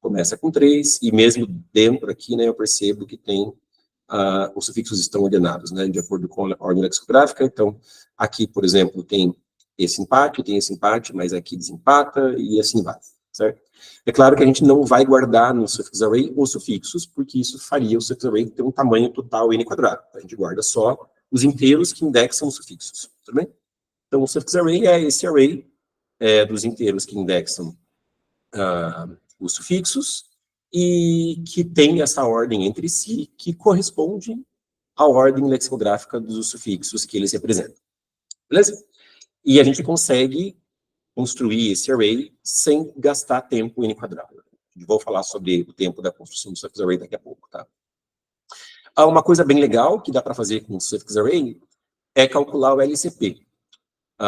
começa com 3, e mesmo dentro aqui, né, eu percebo que tem os sufixos estão ordenados, né, de acordo com a ordem lexicográfica. Então, aqui, por exemplo, tem esse empate, mas aqui desempata, e assim vai, certo? É claro que a gente não vai guardar no suffix array os sufixos, porque isso faria o suffix array ter um tamanho total n². A gente guarda só os inteiros que indexam os sufixos, tudo bem? Então, o suffix array é esse array dos inteiros que indexam os sufixos e que tem essa ordem entre si que corresponde à ordem lexicográfica dos sufixos que eles representam. Beleza? E a gente consegue construir esse array sem gastar tempo n². Vou falar sobre o tempo da construção do suffix array daqui a pouco, tá? Uma coisa bem legal que dá para fazer com o suffix array é calcular o LCP.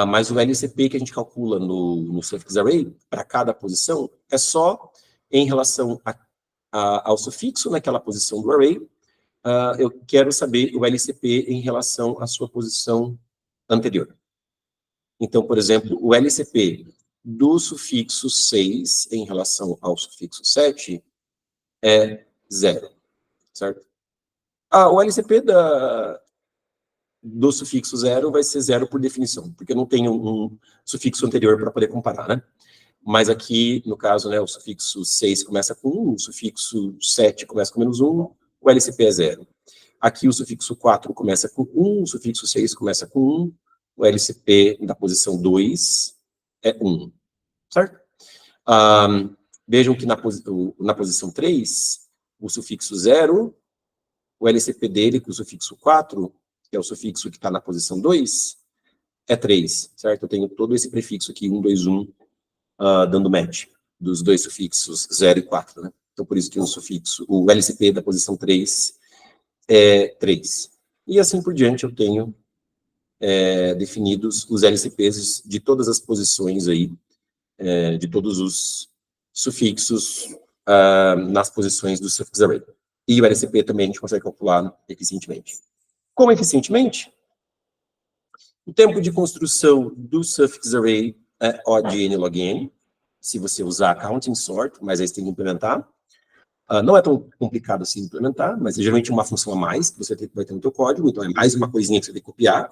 Mas o LCP que a gente calcula no suffix array, para cada posição, é só em relação ao sufixo naquela posição do array. Eu quero saber o LCP em relação à sua posição anterior. Então, por exemplo, o LCP do sufixo 6 em relação ao sufixo 7 é 0, certo? O LCP do sufixo 0 vai ser 0 por definição, porque eu não tenho um sufixo anterior para poder comparar, né? Mas aqui, no caso, né, o sufixo 6 começa com 1, o sufixo 7 começa com -1, o LCP é 0. Aqui o sufixo 4 começa com 1, o sufixo 6 começa com 1, o LCP da posição 2 é 1, certo? Vejam que na posição 3, o sufixo 0, o LCP dele com o sufixo 4, que é o sufixo que está na posição 2, é 3, certo? Eu tenho todo esse prefixo aqui, 1, 2, 1, dando match dos dois sufixos 0 e 4, né? Então, por isso que o LCP da posição 3 é 3. E assim por diante eu tenho definidos os LCPs de todas as posições aí, de todos os sufixos nas posições do suffix array. E o LCP também a gente consegue calcular eficientemente. Como eficientemente? O tempo de construção do suffix array é odd n log n, se você usar counting sort, mas aí você tem que implementar. Não é tão complicado assim implementar, mas é geralmente uma função a mais que você vai ter no seu código, então é mais uma coisinha que você tem que copiar.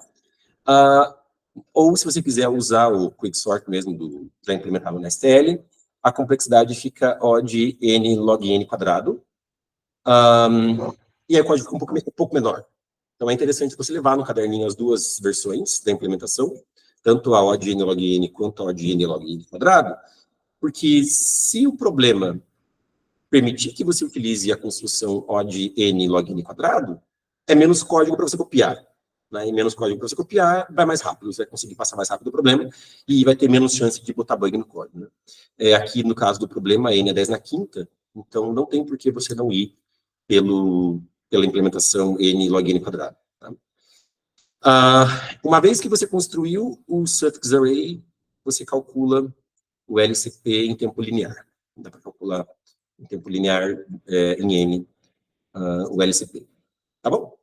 Ou se você quiser usar o quicksort mesmo já implementado na STL, a complexidade fica odd n log n quadrado. E aí o código fica um pouco menor. Então é interessante você levar no caderninho as duas versões da implementação, tanto a odd n log n quanto a odd n log n quadrado, porque se o problema permitir que você utilize a construção odd n log n quadrado, é menos código para você copiar. Né? E menos código para você copiar, vai mais rápido. Você vai conseguir passar mais rápido o problema e vai ter menos chance de botar bug no código. Né? Aqui, no caso do problema, n é 10 na quinta, então não tem por que você não ir pela implementação n log n quadrado. Tá? Uma vez que você construiu o suffix array, você calcula o LCP em tempo linear. Dá para calcular em tempo linear em n o LCP. Tá bom?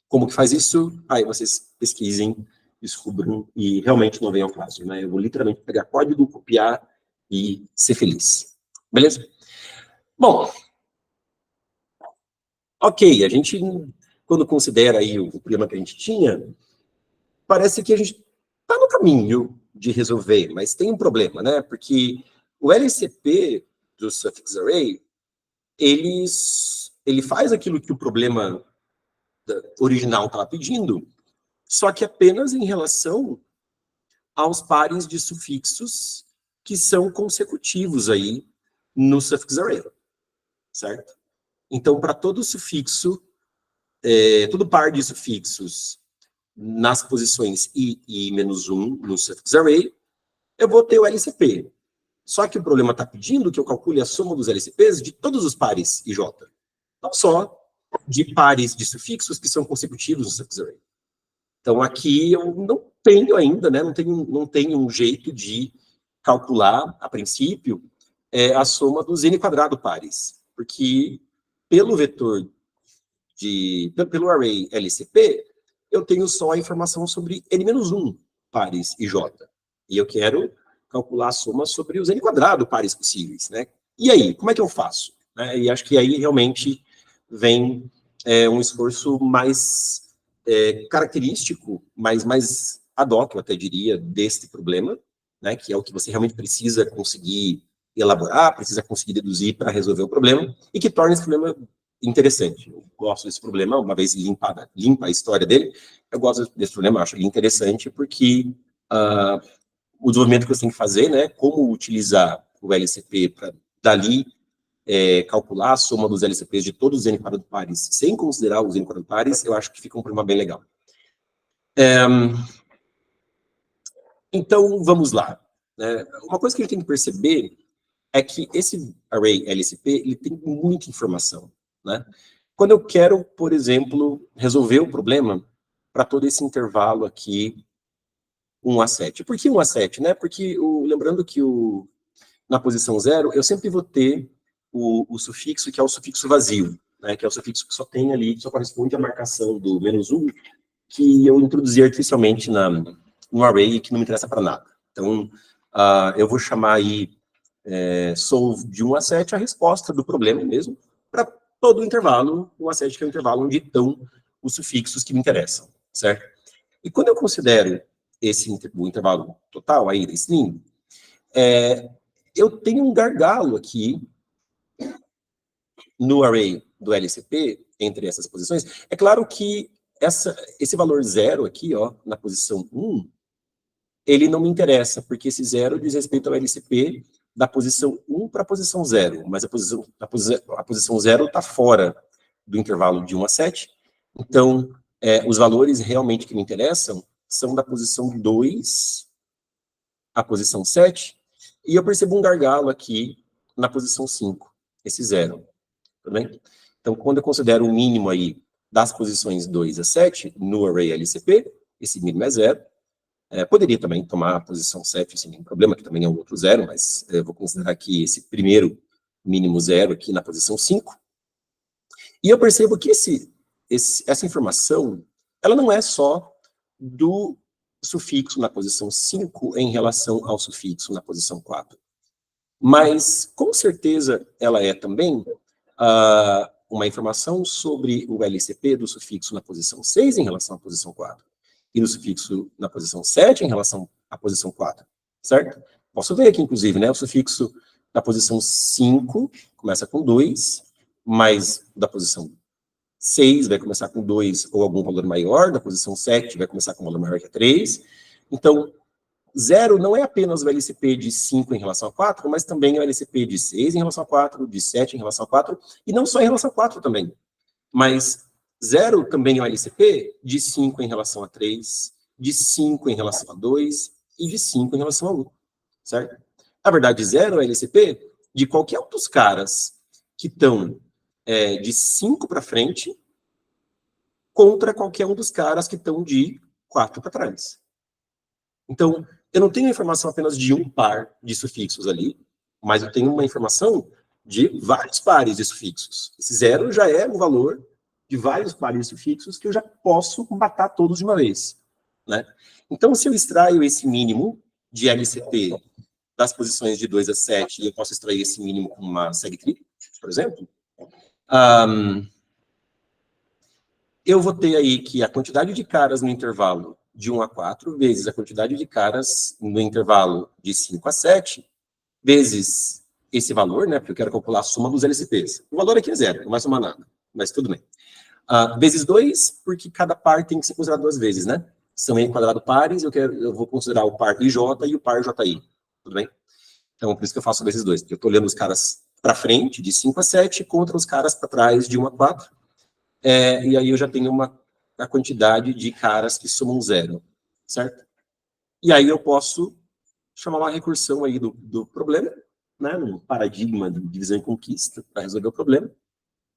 Como que faz isso? Aí vocês pesquisem, descubram e realmente não venham ao caso. Né? Eu vou literalmente pegar código, copiar e ser feliz. Beleza? Bom, ok, a gente, quando considera aí o problema que a gente tinha, parece que a gente está no caminho de resolver, mas tem um problema, né? Porque o LCP do suffix array, ele faz aquilo que o problema original estava pedindo, só que apenas em relação aos pares de sufixos que são consecutivos aí no suffix array, certo? Então, para todo sufixo, todo par de sufixos nas posições i e -1 no suffix array, eu vou ter o LCP. Só que o problema está pedindo que eu calcule a soma dos LCPs de todos os pares ij, não só de pares de sufixos que são consecutivos no suffix array. Então, aqui eu não tenho ainda, né, não tenho um jeito de calcular, a princípio, a soma dos n quadrado pares, porque pelo vetor pelo array LCP, eu tenho só a informação sobre n-1 pares ij, e eu quero calcular a soma sobre os n quadrado pares possíveis, né? E aí, como é que eu faço? E acho que aí realmente vem um esforço mais característico, mais ad hoc, eu até diria, deste problema, né, que é o que você realmente precisa conseguir elaborar, precisa conseguir deduzir para resolver o problema, e que torna esse problema interessante. Eu gosto desse problema, uma vez limpa a história dele, eu gosto desse problema, acho ele interessante, porque o desenvolvimento que você tem que fazer, né, como utilizar o LCP para, dali, calcular a soma dos LCPs de todos os n quadrado pares, sem considerar os n quadrado pares, eu acho que fica um problema bem legal. Então, vamos lá. Uma coisa que a gente tem que perceber é que esse array LCP, ele tem muita informação, né? Quando eu quero, por exemplo, resolver o problema para todo esse intervalo aqui, 1 a 7. Por que 1 a 7, né? Porque, lembrando que na posição 0, eu sempre vou ter o sufixo, que é o sufixo vazio, né? Que é o sufixo que só tem ali, que só corresponde à marcação do -1, que eu introduzi artificialmente no array, que não me interessa para nada. Então, eu vou chamar aí solve de 1 a 7 a resposta do problema mesmo, para todo o intervalo, 1 a 7, que é o intervalo onde estão os sufixos que me interessam, certo? E quando eu considero o intervalo total aí da string, eu tenho um gargalo aqui no array do LCP, entre essas posições. É claro que esse valor 0 aqui, ó, na posição 1, ele não me interessa, porque esse 0 diz respeito ao LCP da posição 1 para a posição 0, mas a posição 0 está fora do intervalo de 1 a 7, então, os valores realmente que me interessam são da posição 2 à posição 7, e eu percebo um gargalo aqui na posição 5, esse 0, tá bem? Então, quando eu considero o mínimo aí das posições 2 a 7, no array LCP, esse mínimo é 0, poderia também tomar a posição 7 sem nenhum problema, que também é um outro 0, mas eu vou considerar aqui esse primeiro mínimo 0 aqui na posição 5. E eu percebo que essa informação, ela não é só do sufixo na posição 5 em relação ao sufixo na posição 4. Mas, com certeza, ela é também uma informação sobre o LCP do sufixo na posição 6 em relação à posição 4. E do sufixo na posição 7 em relação à posição 4. Certo? Posso ver aqui, inclusive, né? O sufixo na posição 5 começa com 2, mas da posição 6 vai começar com 2 ou algum valor maior, da posição 7 vai começar com um valor maior que 3. Então, 0 não é apenas o LCP de 5 em relação a 4, mas também é o LCP de 6 em relação a 4, de 7 em relação a 4, e não só em relação a 4 também. Mas 0 também é o LCP de 5 em relação a 3, de 5 em relação a 2 e de 5 em relação a 1. Certo? Na verdade, 0 é o LCP de qualquer um dos caras que estão de 5 para frente contra qualquer um dos caras que estão de 4 para trás. Então, eu não tenho informação apenas de um par de sufixos ali, mas eu tenho uma informação de vários pares de sufixos. Esse 0 já é um valor de vários pares de sufixos que eu já posso matar todos de uma vez. Né? Então, se eu extraio esse mínimo de LCP das posições de 2 a 7, e eu posso extrair esse mínimo com uma segue-tree, por exemplo, eu vou ter aí que a quantidade de caras no intervalo de 1 a 4, vezes a quantidade de caras no intervalo de 5 a 7, vezes esse valor, né, porque eu quero calcular a soma dos LCPs. O valor aqui é 0, não vai somar nada, mas tudo bem. Vezes 2, porque cada par tem que ser considerado 2 vezes, né? São n quadrado pares, eu vou considerar o par IJ e o par JI, tudo bem? Então, por isso que eu faço vezes 2, porque eu estou olhando os caras para frente, de 5 a 7, contra os caras para trás, de 1 a 4, e aí eu já tenho a quantidade de caras que somam 0, certo? E aí eu posso chamar uma recursão aí do problema, né, num paradigma de divisão e conquista para resolver o problema,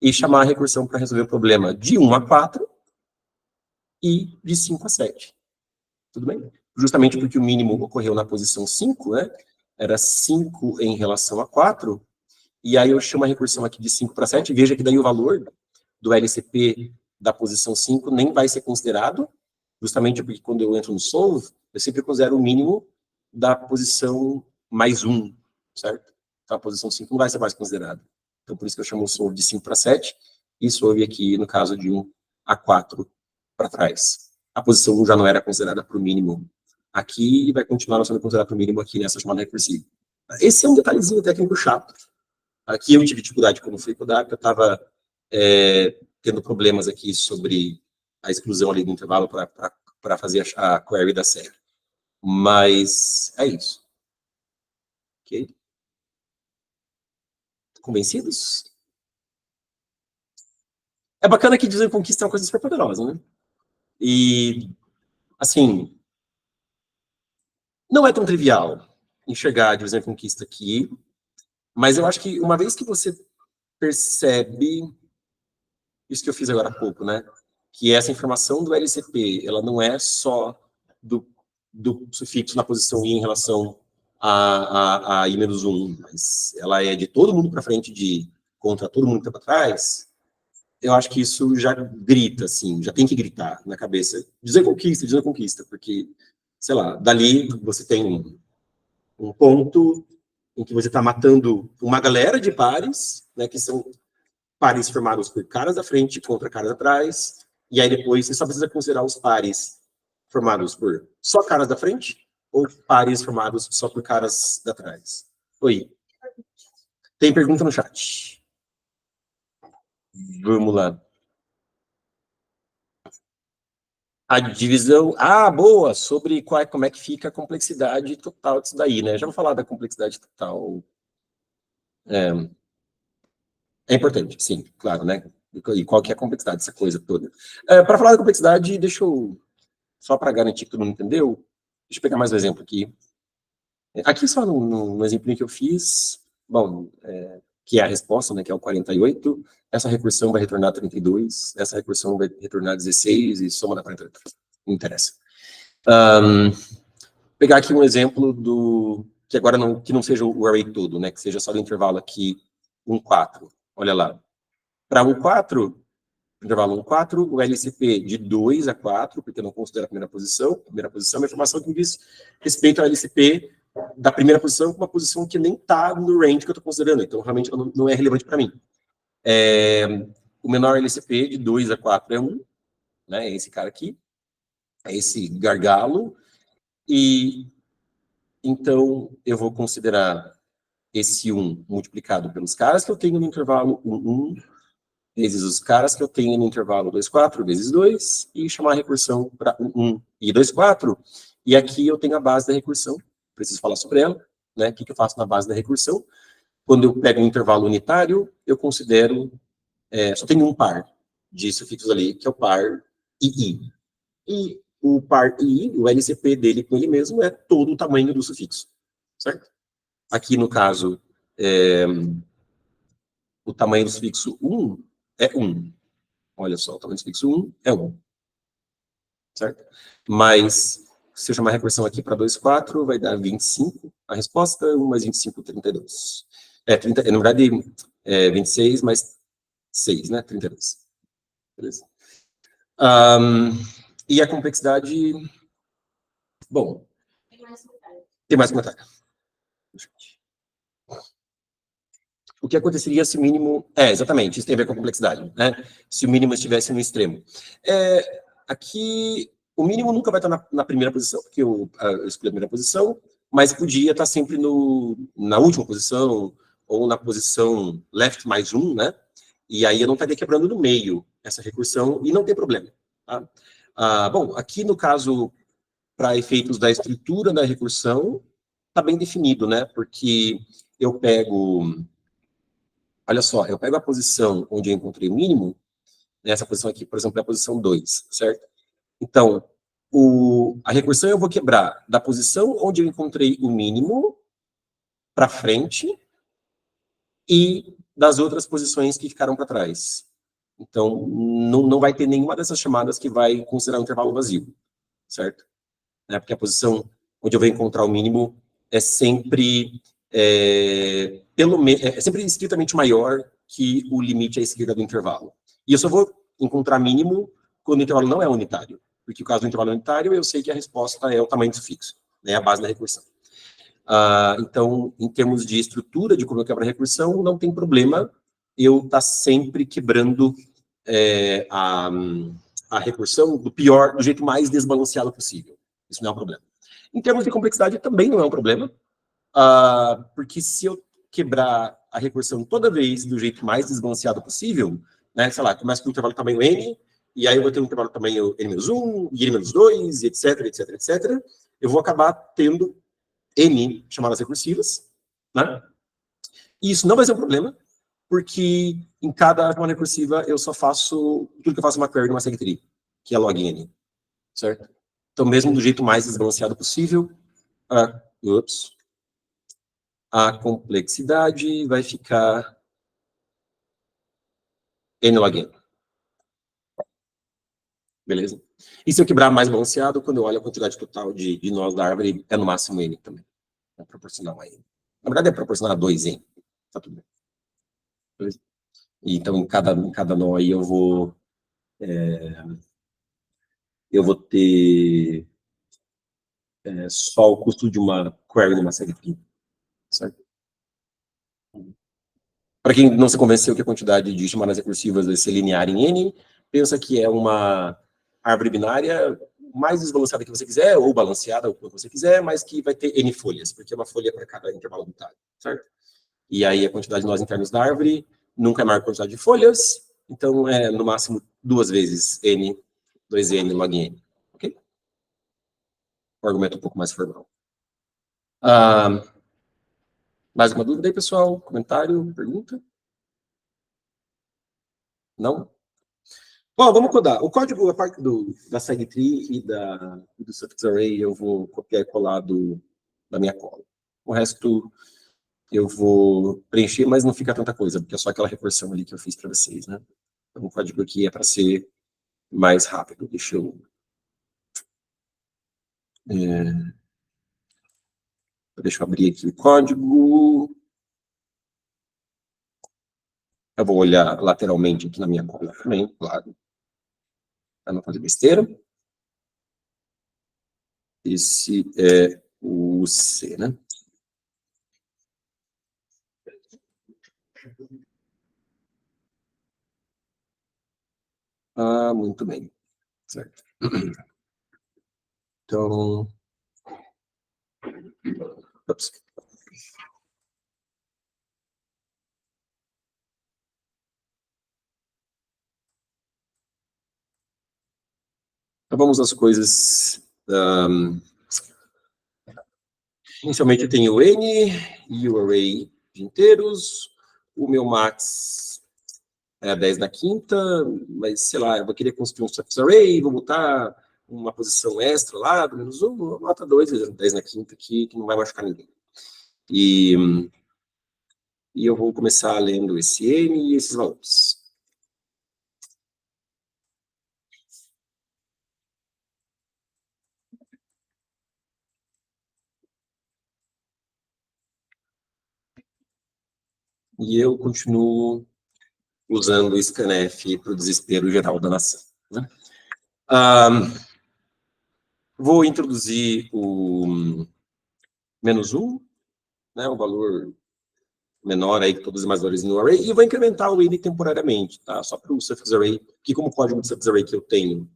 e chamar a recursão para resolver o problema de 1 a 4 e de 5 a 7. Tudo bem? Justamente porque o mínimo ocorreu na posição 5, né? Era 5 em relação a 4, e aí eu chamo a recursão aqui de 5 para 7, veja que daí o valor do LCP da posição 5 nem vai ser considerado, justamente porque quando eu entro no solve, eu sempre considero o mínimo da posição mais 1, certo? Então a posição 5 não vai ser mais considerada. Então por isso que eu chamo o solve de 5 para 7, e solve aqui no caso de 1 a 4 para trás. A posição 1 já não era considerada para o mínimo aqui, e vai continuar não sendo considerada para o mínimo aqui nessa chamada recursiva. Esse é um detalhezinho técnico chato. Aqui eu tive dificuldade quando fui codar, porque eu estava tendo problemas aqui sobre a exclusão ali do intervalo para fazer a query da série. Mas é isso. Ok? Convencidos? É bacana que divisão e conquista é uma coisa super poderosa, né? E, assim, não é tão trivial enxergar a divisão e conquista aqui, mas eu acho que uma vez que você percebe isso que eu fiz agora há pouco, né? Que essa informação do LCP, ela não é só do sufixo na posição I em relação a I-1, mas ela é de todo mundo para frente contra todo mundo que está para trás. Eu acho que isso já grita, assim, já tem que gritar na cabeça. Dizer conquista, porque, sei lá, dali você tem um ponto em que você está matando uma galera de pares, né, que são pares formados por caras da frente contra caras atrás, e aí depois você só precisa considerar os pares formados por só caras da frente ou pares formados só por caras da trás. Oi. Tem pergunta no chat. Vamos lá. A divisão... boa! Sobre como é que fica a complexidade total disso daí, né? Já vou falar da complexidade total. É importante, sim, claro, né? E qual que é a complexidade dessa coisa toda. Para falar da complexidade, deixa eu... Só para garantir que todo mundo entendeu, deixa eu pegar mais um exemplo aqui. Aqui só no exemplo que eu fiz, bom, que é a resposta, né, que é o 48, essa recursão vai retornar 32, essa recursão vai retornar 16 e soma da 48. Não interessa. Pegar aqui um exemplo que agora que não seja o array todo, né, que seja só do intervalo aqui 1, 4. Olha lá. Para 1, 4, intervalo 1, 4, o LCP de 2 a 4, porque eu não considero a primeira posição. A primeira posição é uma informação que diz respeito ao LCP da primeira posição, com uma posição que nem está no range que eu estou considerando, então realmente não é relevante para mim. O menor LCP de 2 a 4 é 1, né? É esse cara aqui, é esse gargalo, e então eu vou considerar esse 1 multiplicado pelos caras que eu tenho no intervalo 1, 1, vezes os caras que eu tenho no intervalo 2, 4, vezes 2, e chamar a recursão para 1, 1 e 2, 4. E aqui eu tenho a base da recursão, preciso falar sobre ela, né? O que eu faço na base da recursão? Quando eu pego um intervalo unitário, eu considero, só tenho um par de sufixos ali, que é o par II. E o par II, o LCP dele com ele mesmo, é todo o tamanho do sufixo, certo? Aqui, no caso, o tamanho do sufixo 1 é 1. Olha só, o tamanho do sufixo 1 é 1. Certo? Mas, se eu chamar a recursão aqui para 2, 4, vai dar 25. A resposta, 1 mais 25, 32. 30, na verdade, 26 mais 6, né? 32. Beleza. E a complexidade... Bom, tem mais comentário. O que aconteceria se o mínimo... exatamente, isso tem a ver com a complexidade, né? Se o mínimo estivesse no extremo. Aqui, o mínimo nunca vai estar na primeira posição, porque eu escolhi a primeira posição, mas podia estar sempre na última posição, ou na posição left mais 1, né? E aí eu não estaria quebrando no meio essa recursão, e não tem problema. Tá? Bom, aqui no caso, para efeitos da estrutura da recursão, está bem definido, né? Porque eu pego... Olha só, eu pego a posição onde eu encontrei o mínimo, nessa posição aqui, por exemplo, é a posição 2, certo? Então, a recursão eu vou quebrar da posição onde eu encontrei o mínimo para frente e das outras posições que ficaram para trás. Então, não vai ter nenhuma dessas chamadas que vai considerar um intervalo vazio, certo? Porque a posição onde eu vou encontrar o mínimo é sempre, sempre estritamente maior que o limite à esquerda do intervalo. E eu só vou encontrar mínimo quando o intervalo não é unitário. Porque no caso do intervalo unitário, eu sei que a resposta é o tamanho do sufixo, né, a base da recursão. Então, em termos de estrutura de como eu quebro a recursão, não tem problema eu estar sempre quebrando a recursão do jeito mais desbalanceado possível. Isso não é um problema. Em termos de complexidade, também não é um problema, porque se eu quebrar a recursão toda vez do jeito mais desbalanceado possível, né, sei lá, começa com um intervalo tamanho n, e aí eu vou ter um intervalo tamanho n-1, e n-2, e etc, etc, etc, eu vou acabar tendo n chamadas recursivas, né? E isso não vai ser um problema, porque em cada chamada recursiva eu só faço tudo que eu faço uma query numa segue-tree, que é log n, certo? Então, mesmo do jeito mais desbalanceado possível, a complexidade vai ficar n log n. Beleza? E se eu quebrar mais balanceado, quando eu olho a quantidade total de nós da árvore, é no máximo n também. É proporcional a n. Na verdade, é proporcional a 2n. Tá tudo bem. Beleza? E, então, em cada nó aí, eu vou ter só o custo de uma query numa série tree. Certo? Para quem não se convenceu que a quantidade de chamadas recursivas vai ser linear em n, pensa que é uma árvore binária mais desbalanceada que você quiser, ou balanceada, ou o que você quiser, mas que vai ter n folhas, porque é uma folha para cada intervalo unitário, certo? E aí a quantidade de nós internos da árvore nunca é maior que a quantidade de folhas, então é no máximo 2 vezes n, 2n log n, ok? Um argumento um pouco mais formal. Mais uma dúvida aí, pessoal? Comentário, pergunta? Não? Bom, vamos codar. O código, a parte da segue-tree e do suffix array, eu vou copiar e colar da minha cola. O resto eu vou preencher, mas não fica tanta coisa, porque é só aquela recursão ali que eu fiz para vocês, né? Então, o código aqui é para ser mais rápido. Deixa eu abrir aqui o código. Eu vou olhar lateralmente aqui na minha cola também, claro. Para não fazer besteira. Esse é o C, né? Ah, muito bem. Certo. Então... Ups. Então, vamos às coisas... inicialmente, eu tenho o N e o array de inteiros. O meu max é 10 na quinta, mas, sei lá, eu vou querer construir um suffix array, vou botar uma posição extra lá, do menos 1, nota 2, 10 na quinta, que não vai machucar ninguém. E eu vou começar lendo esse N e esses valores. E eu continuo usando o scanf para o desespero geral da nação, né? Vou introduzir o menos 1, né, o valor menor aí que todos os demais valores no array, e vou incrementar o N temporariamente, tá? Só para o suffix array, que como código de suffix array que eu tenho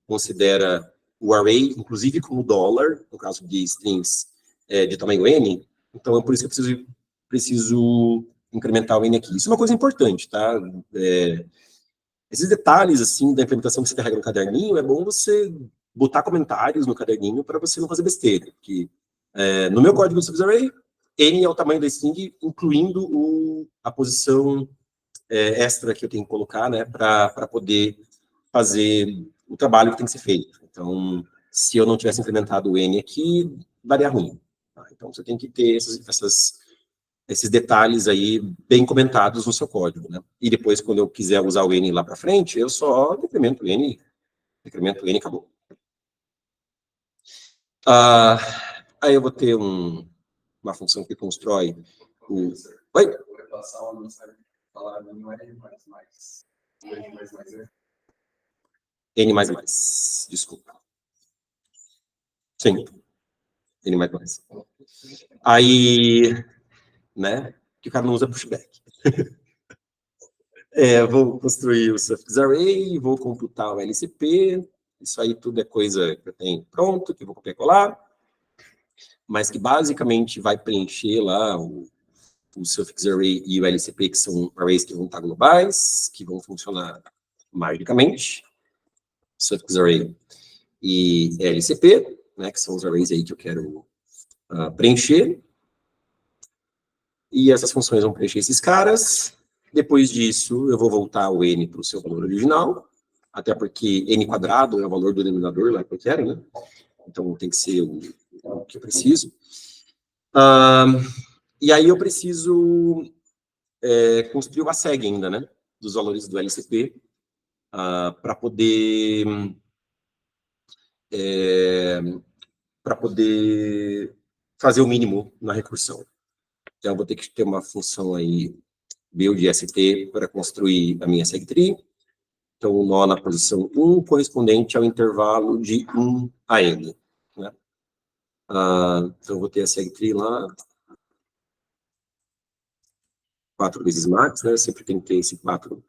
considera o array, inclusive como dólar, no caso de strings de tamanho N, então é por isso que eu preciso incrementar o N aqui. Isso é uma coisa importante, tá? Esses detalhes, assim, da implementação que você carrega no caderninho, é bom você botar comentários no caderninho para você não fazer besteira. Porque, no meu código do suffix array, N é o tamanho da string, incluindo a posição extra que eu tenho que colocar, né, para poder fazer o trabalho que tem que ser feito. Então, se eu não tivesse implementado o N aqui, daria ruim. Tá? Então, você tem que ter esses detalhes aí bem comentados no seu código, né? E depois, quando eu quiser usar o N lá para frente, eu só decremento o N e acabou. Aí eu vou ter uma função que constrói o... Oi? N++, desculpa. Sim, N++. Aí, né, que o cara não usa pushback. Vou construir o suffix array, vou computar o LCP, isso aí tudo é coisa que eu tenho pronto, que eu vou copiar e colar, mas que basicamente vai preencher lá o suffix array e o LCP, que são arrays que vão estar globais, que vão funcionar magicamente, suffix array e LCP, né, que são os arrays aí que eu quero preencher, e essas funções vão preencher esses caras. Depois disso, eu vou voltar o N para o seu valor original, até porque N quadrado é o valor do denominador lá que eu quero, né? Então, tem que ser o que eu preciso. E aí eu preciso construir uma SEG ainda, né? Dos valores do LCP, para poder fazer o mínimo na recursão. Então, eu vou ter que ter uma função aí, build ST, para construir a minha SegTree. Então, o nó na posição 1 correspondente ao intervalo de 1 a n. Né? Então, eu vou ter a SegTree lá. 4 vezes max, né? Sempre tem que ter esse 4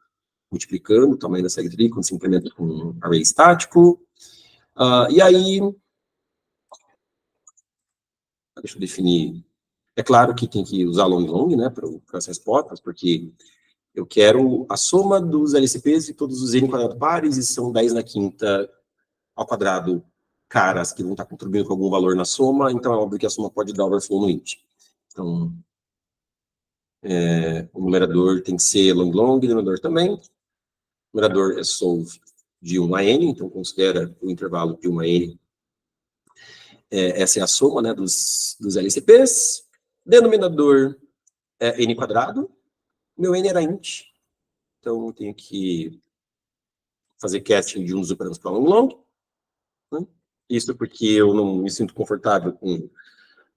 multiplicando o tamanho da SegTree quando se implementa com um array estático. E aí, deixa eu definir. É claro que tem que usar long, né, para as respostas, porque eu quero a soma dos LCPs e todos os n quadrado pares, e são 10 na quinta ao quadrado caras que vão estar contribuindo com algum valor na soma, então é óbvio que a soma pode dar overflow no int. Então, o numerador tem que ser long, o denominador também. O numerador é solve de 1 a n, então considera o intervalo de 1 a n. Essa é a soma, né, dos LCPs. Denominador é n quadrado. Meu n era int, então eu tenho que fazer casting de um dos operandos para long. Né? Isso porque eu não me sinto confortável com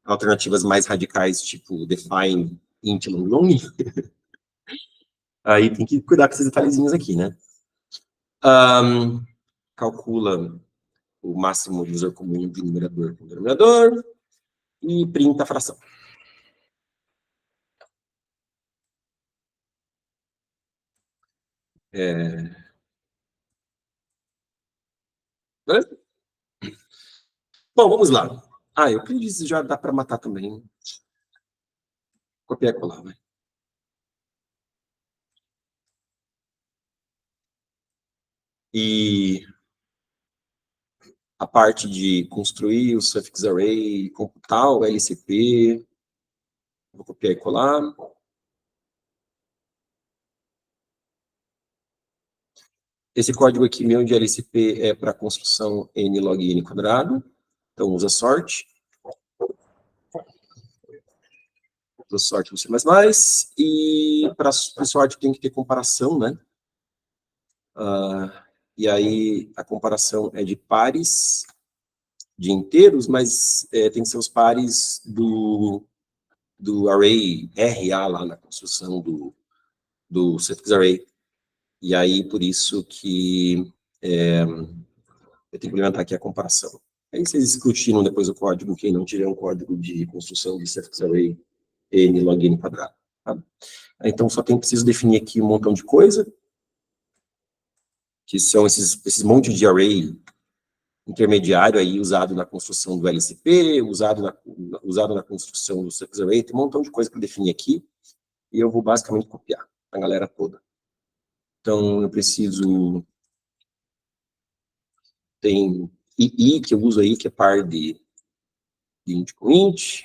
alternativas mais radicais, tipo define int long. Aí tem que cuidar com esses detalhezinhos aqui, né? Calcula o máximo divisor comum de numerador com denominador e printa a fração. Beleza? Bom, vamos lá. Eu aprendi, já dá para matar também. Copiar e colar, vai. E a parte de construir o suffix array, computar o LCP, vou copiar e colar. Esse código aqui meu de LCP é para construção n log n quadrado, então usa sorte. Usa sorte no C++, e para sorte tem que ter comparação, né? E aí a comparação é de pares de inteiros, mas tem que ser os pares do array RA lá na construção do suffix array. E aí, por isso que eu tenho que implementar aqui a comparação. Aí vocês discutiram depois o código, quem não tiver um código de construção de suffix array n log n quadrado. Tá? Então, só preciso definir aqui um montão de coisa, que são esses monte de array intermediário aí usado na construção do LCP, usado na construção do suffix array, tem um montão de coisa para definir aqui, e eu vou basicamente copiar a galera toda. Então, eu preciso... Tem II, que eu uso aí, que é par de int com int,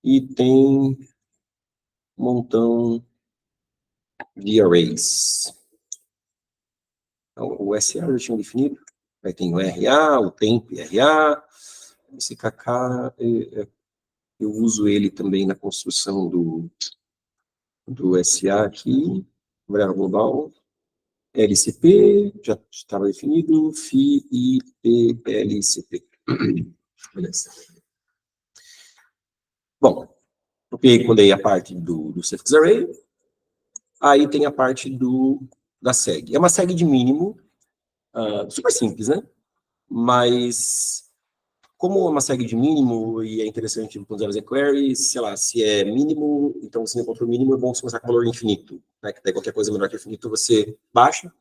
e tem um montão de arrays. Então, o SA eu já tinha definido, aí tem o RA, o temp RA, esse KK, eu uso ele também na construção do SA aqui, variável global, LCP, já estava definido, phi, IP, LCP. Beleza. Bom, copiei e colei a parte do suffix array, aí tem a parte da seg. É uma seg de mínimo, super simples, né? Mas, como é uma seg de mínimo, e é interessante quando você fazer query, sei lá, se é mínimo, então se não encontrou o mínimo, é bom você começar com valor infinito, né? Que daí qualquer coisa menor que infinito você baixa.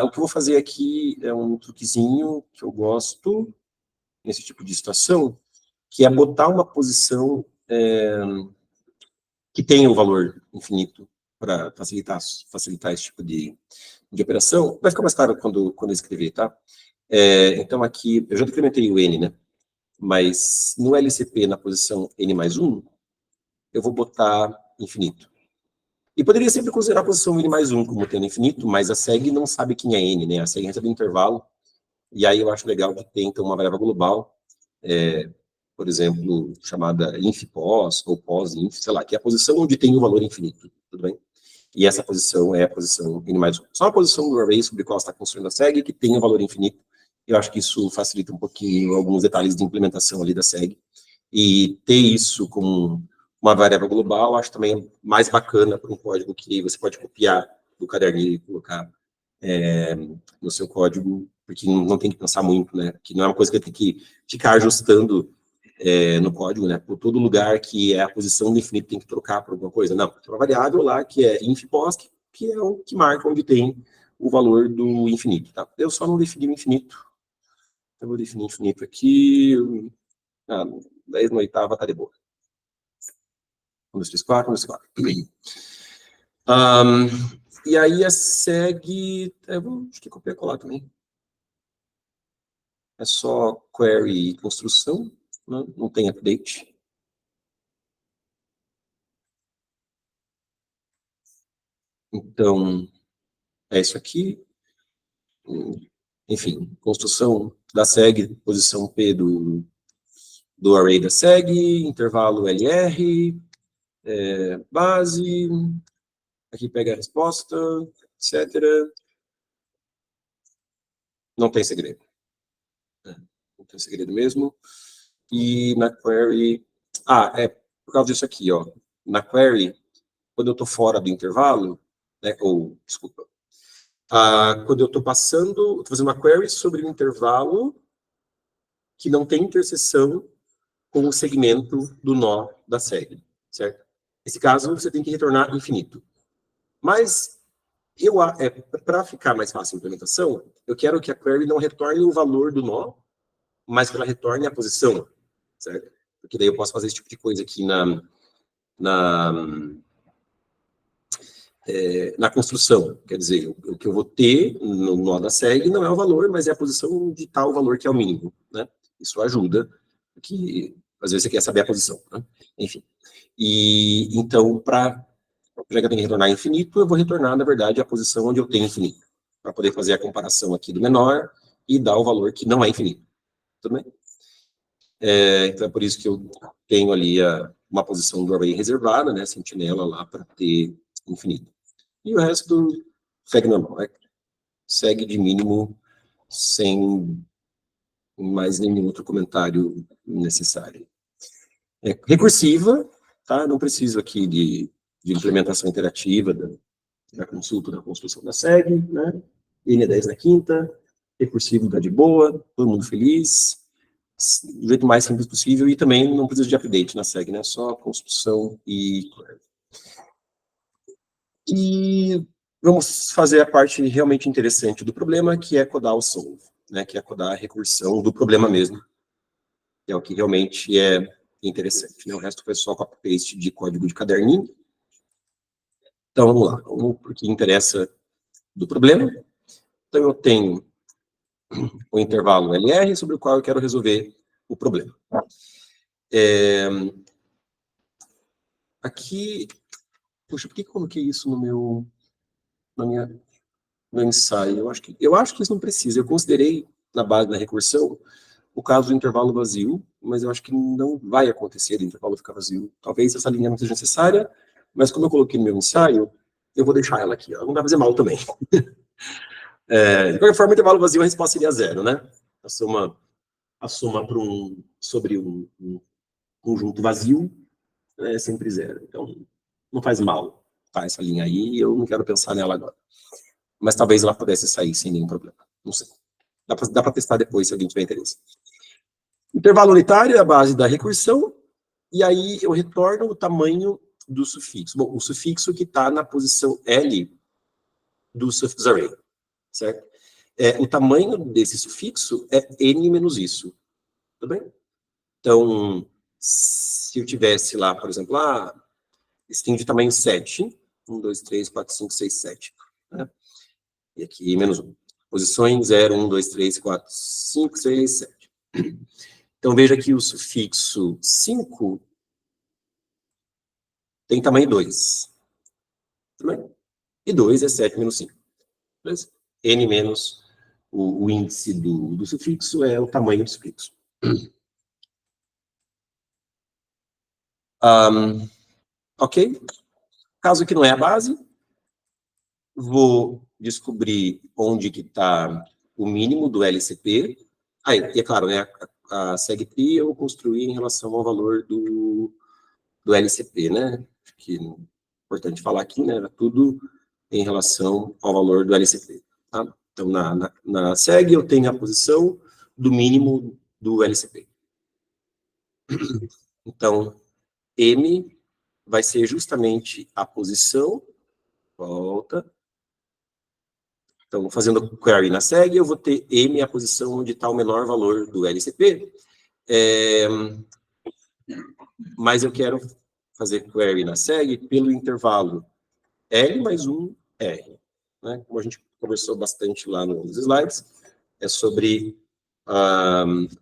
O que eu vou fazer aqui é um truquezinho que eu gosto, nesse tipo de situação, que é botar uma posição que tenha o valor infinito para facilitar esse tipo de operação. Vai ficar mais claro quando eu escrever, tá? Então, aqui, eu já decrementei o n, né? Mas no LCP, na posição n mais 1, eu vou botar infinito. E poderia sempre considerar a posição n mais 1 como tendo infinito, mas a seg não sabe quem é n, né? A seg recebe um intervalo, e aí eu acho legal de ter, então, uma variável global, por exemplo, chamada infpos ou posinf, sei lá, que é a posição onde tem o valor infinito, tudo bem? E essa posição é a posição n mais 1. Só a posição do array sobre a qual está construindo a seg que tem o valor infinito. Eu acho que isso facilita um pouquinho alguns detalhes de implementação ali da seg. E ter isso como uma variável global, acho também mais bacana para um código que você pode copiar do caderninho e colocar no seu código, porque não tem que pensar muito, né? Que não é uma coisa que tem que ficar ajustando no código, né? Por todo lugar que é a posição do infinito tem que trocar por alguma coisa. Não, tem uma variável lá que é infpos, que é o que marca onde tem o valor do infinito, tá? Eu só não defini o infinito. Eu vou definir infinito aqui. 10 na oitava tá de boa. 1, 2, 3, 4, 1, 2, 4. E aí a seg, acho que copiar e colar também. É só query e construção, não tem update. Então, é isso aqui. Enfim, construção da seg, posição P do array da seg, intervalo LR, base, aqui pega a resposta, etc. Não tem segredo. Não tem segredo mesmo. E na query... por causa disso aqui, ó. Na query, quando eu estou fora do intervalo, né, ou, desculpa, quando eu estou fazendo uma query sobre um intervalo que não tem interseção com o segmento do nó da série, certo? Nesse caso, você tem que retornar infinito. Mas, para ficar mais fácil a implementação, eu quero que a query não retorne o valor do nó, mas que ela retorne a posição, certo? Porque daí eu posso fazer esse tipo de coisa aqui na construção. Quer dizer, o que eu vou ter no nó da SEG não é o valor, mas é a posição de tal valor que é o mínimo, né? Isso ajuda, porque às vezes você quer saber a posição, né? Enfim. E então, já que eu tenho que retornar infinito, eu vou retornar, na verdade, a posição onde eu tenho infinito, para poder fazer a comparação aqui do menor e dar o valor que não é infinito. Tudo bem? Então, é por isso que eu tenho ali uma posição do array reservada, né, sentinela lá, para ter infinito. E o resto segue normal, né? Segue de mínimo sem mais nenhum outro comentário necessário. Recursiva, tá? Não preciso aqui de implementação interativa da consulta, da construção da SEG, né? N10 na quinta, recursivo dá de boa, todo mundo feliz, do jeito mais simples possível, e também não precisa de update na SEG, né? Só construção e... E vamos fazer a parte realmente interessante do problema, que é codar o solve, né? Que é codar a recursão do problema mesmo, que é o que realmente é interessante, né? O resto foi só copy-paste de código de caderninho. Então, vamos lá, vamos para o que interessa do problema. Então, eu tenho o intervalo LR, sobre o qual eu quero resolver o problema. Aqui, puxa, por que eu coloquei isso no meu ensaio? Eu acho que isso não precisa. Eu considerei, na base da recursão, o caso do intervalo vazio, mas eu acho que não vai acontecer do intervalo ficar vazio. Talvez essa linha não seja necessária, mas como eu coloquei no meu ensaio, eu vou deixar ela aqui. Ela não vai fazer mal também. De qualquer forma, o intervalo vazio, a resposta seria zero, né? A soma sobre um conjunto vazio é sempre zero. Então, não faz mal, tá? Essa linha aí, eu não quero pensar nela agora. Mas talvez ela pudesse sair sem nenhum problema. Não sei. Dá para testar depois, se alguém tiver interesse. Intervalo unitário é a base da recursão, e aí eu retorno o tamanho do sufixo. Bom, o sufixo que está na posição L do suffix array, certo? O tamanho desse sufixo é n menos isso. Tudo bem? Então, se eu tivesse lá, por exemplo, string de tamanho 7, 1, 2, 3, 4, 5, 6, 7. Né? E aqui, menos 1. Posições 0, 1, 2, 3, 4, 5, 6, 7. Então, veja que o sufixo 5 tem tamanho 2. Tudo bem? E 2 é 7 menos 5. Beleza? N menos o índice do sufixo é o tamanho do sufixo. Ok? Caso que não é a base, vou descobrir onde que está o mínimo do LCP. E é claro, né, a SegTree eu construí em relação ao valor do LCP, né? Acho que é importante falar aqui, né? Era tudo em relação ao valor do LCP. Tá? Então, na SEG eu tenho a posição do mínimo do LCP. Então, M vai ser justamente a posição, volta. Então, fazendo query na SEG, eu vou ter M a posição onde está o menor valor do LCP. Mas eu quero fazer query na SEG pelo intervalo L mais 1 R. Né? Como a gente conversou bastante lá nos slides, é sobre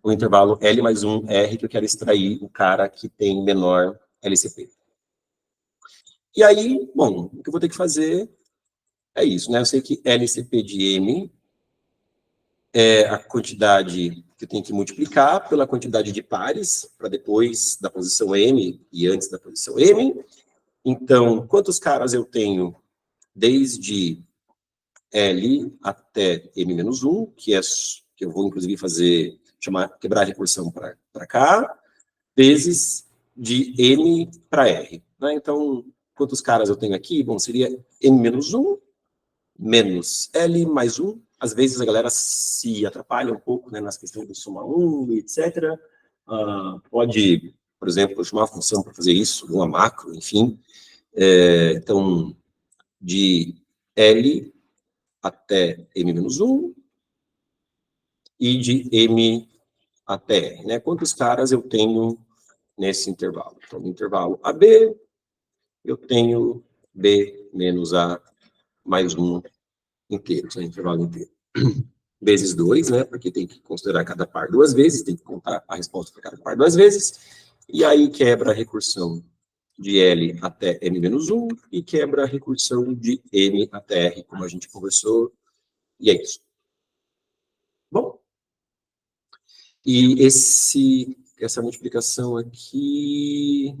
o intervalo L mais 1 R que eu quero extrair o cara que tem menor LCP. E aí, bom, o que eu vou ter que fazer é isso, né? Eu sei que LCP de M é a quantidade que eu tenho que multiplicar pela quantidade de pares, para depois da posição M e antes da posição M. Então, quantos caras eu tenho desde L até M-1, que eu vou, inclusive, quebrar a recursão para cá, vezes de N para R. Né? Então, Quantos caras eu tenho aqui? Bom, seria M-1 menos L mais 1. Às vezes a galera se atrapalha um pouco, né, nas questões do soma 1, etc. Pode, por exemplo, chamar uma função para fazer isso, uma macro, enfim. Então, de L até M-1 e de M até R, né? Quantos caras eu tenho nesse intervalo? Então, no intervalo AB, eu tenho B menos A mais 1 inteiro, né? Intervalo inteiro. Vezes 2, né? Porque tem que considerar cada par 2 vezes, tem que contar a resposta para cada par 2 vezes. E aí quebra a recursão de L até M-1 e quebra a recursão de M até R, como a gente conversou. E é isso. Bom, e essa multiplicação aqui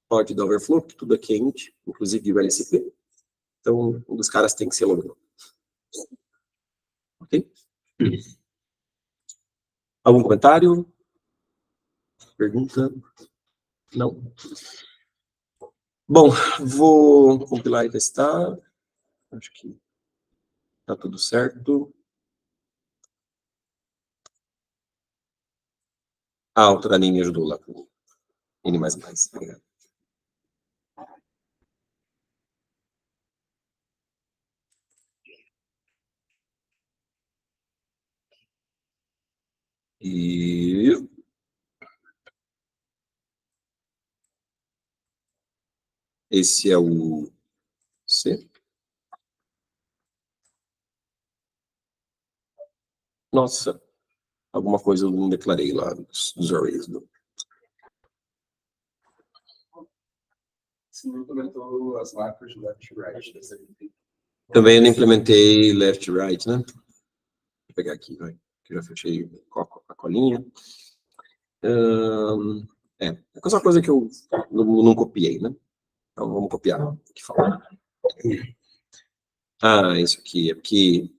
pode dar overflow, porque tudo é quente, inclusive o LCP. Então, um dos caras tem que ser logo. Ok? Algum comentário? Pergunta? Não? Bom, vou compilar e testar. Acho que está tudo certo. A outra linha ajudou lá com N++. Obrigado. E esse é o C. Nossa, alguma coisa eu não declarei lá dos arrays. Você não implementou as macros de left e right dessa aqui. Também eu não implementei left e right, né? Vou pegar aqui, vai, que eu já fechei a colinha. É uma coisa que eu não copiei, né? Então vamos copiar aqui fala. Isso aqui é porque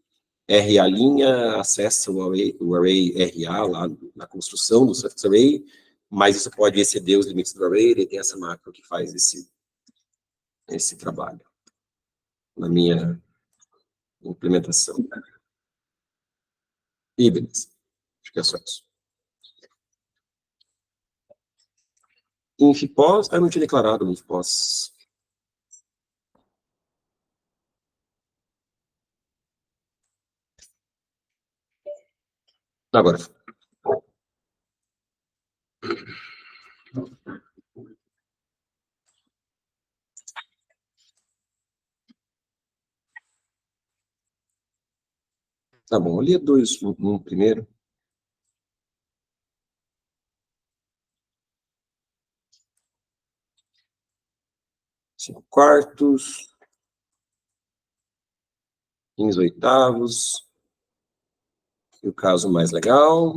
RA' acessa o array RA lá na construção do surface array, mas isso pode exceder os limites do array, ele tem essa macro que faz esse trabalho na minha implementação. E beleza. Acho que é só isso. Infpos, eu não tinha declarado o infpos. Agora. Tá bom, ali é 2 no primeiro. Cinco quartos. 15 oitavos. E o caso mais legal.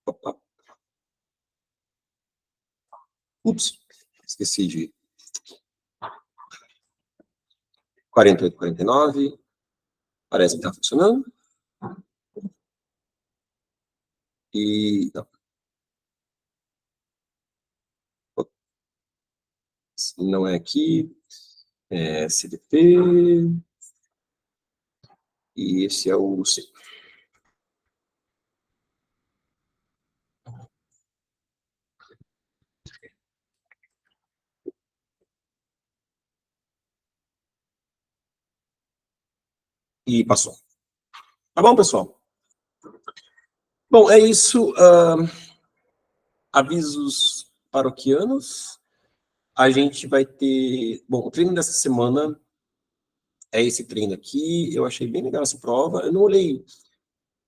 Opa. Ups, esqueci de 48, 49. Parece que está funcionando. E não é aqui. É CDP. E esse é o C. E passou. Tá bom, pessoal? Bom, é isso. Avisos paroquianos. A gente vai ter... Bom, o treino dessa semana é esse treino aqui. Eu achei bem legal essa prova. Eu não olhei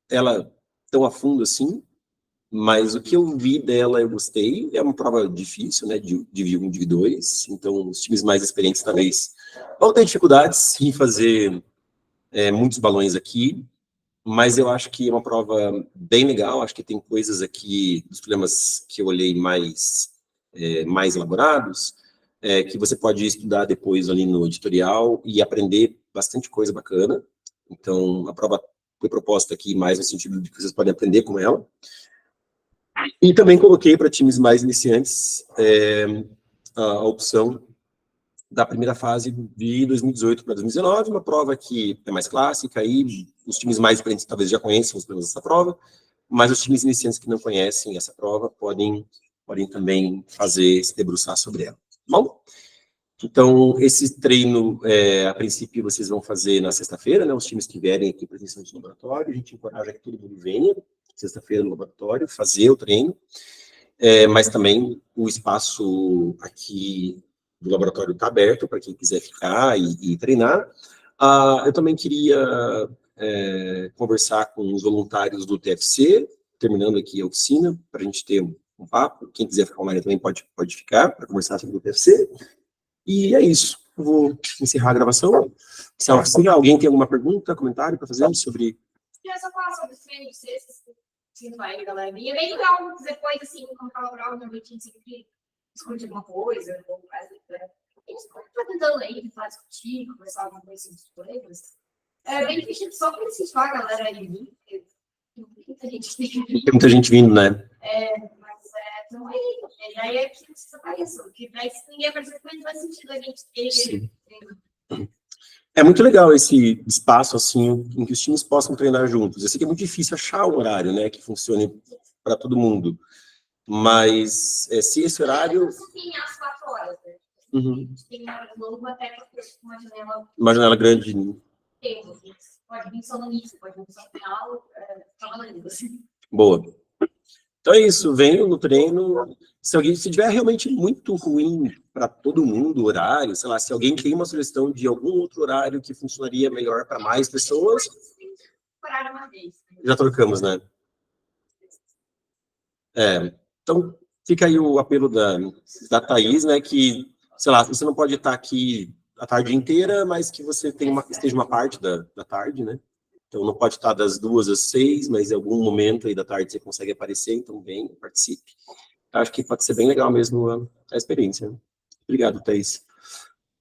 ela tão a fundo assim, mas o que eu vi dela eu gostei. É uma prova difícil, né, de div 1 e div 2. Então, os times mais experientes, talvez, vão ter dificuldades em fazer muitos balões aqui. Mas eu acho que é uma prova bem legal, acho que tem coisas aqui, dos problemas que eu olhei mais elaborados, que você pode estudar depois ali no editorial e aprender bastante coisa bacana. Então, a prova foi proposta aqui mais no sentido de que vocês podem aprender com ela. E também coloquei para times mais iniciantes a opção da primeira fase de 2018 para 2019, uma prova que é mais clássica, aí os times mais experientes talvez já conheçam os problemas dessa prova, mas os times iniciantes que não conhecem essa prova podem também se debruçar sobre ela. Bom, então, esse treino, a princípio, vocês vão fazer na sexta-feira, né? Os times que vierem aqui presencialmente no laboratório, a gente encoraja que todo mundo venha, sexta-feira no laboratório, fazer o treino, mas também o espaço aqui do laboratório está aberto para quem quiser ficar e treinar. Eu também queria conversar com os voluntários do TFC, terminando aqui a oficina, para a gente ter um papo. Quem quiser ficar online também pode ficar para conversar sobre o TFC. E é isso. Eu vou encerrar a gravação. Se alguém tem alguma pergunta, comentário para fazer sobre... Eu só falar sobre os treinos de sextas, que vai, galera. E é bem legal depois, assim, como fala prova, normalmente a gente sempre discute alguma coisa, ou faz, né? Eles estão tentando ler, falar, discutir, conversar alguma coisa sobre os problemas. É bem difícil só para incentivar a galera a ir, porque tem muita gente que tem muita gente vindo, né? Mas então aí, e aí é que vocês apareçam, porque daí se ninguém aparecer, não faz sentido a gente ter. É muito legal esse espaço, assim, em que os times possam treinar juntos. Eu sei que é muito difícil achar um horário, né, que funcione para todo mundo. Mas, se esse horário... Não tem às 4 horas, né? Uhum. A gente tem hora longo até uma janela... Uma janela grande. Pode vir só no início, pode vir só no final, trabalhando, assim. Boa. Então é isso, venham no treino. Se tiver realmente muito ruim para todo mundo o horário, sei lá, se alguém tem uma sugestão de algum outro horário que funcionaria melhor para mais pessoas... Horário uma vez. Já trocamos, né? Então, fica aí o apelo da Thaís, né, que, sei lá, você não pode estar aqui a tarde inteira, mas que você esteja uma parte da tarde, né? Então, não pode estar das 2 às 6, mas em algum momento aí da tarde você consegue aparecer, então vem, participe. Acho que pode ser bem legal mesmo a experiência. Obrigado, Thaís.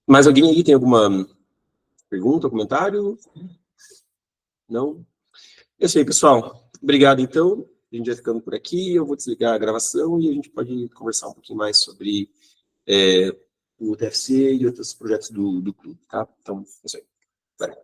Mais alguém aí tem alguma pergunta, comentário? Não? É isso aí, pessoal. Obrigado, então. A gente vai ficando por aqui, eu vou desligar a gravação e a gente pode conversar um pouquinho mais sobre o TFC e outros projetos do clube, tá? Então, é isso aí. Vai.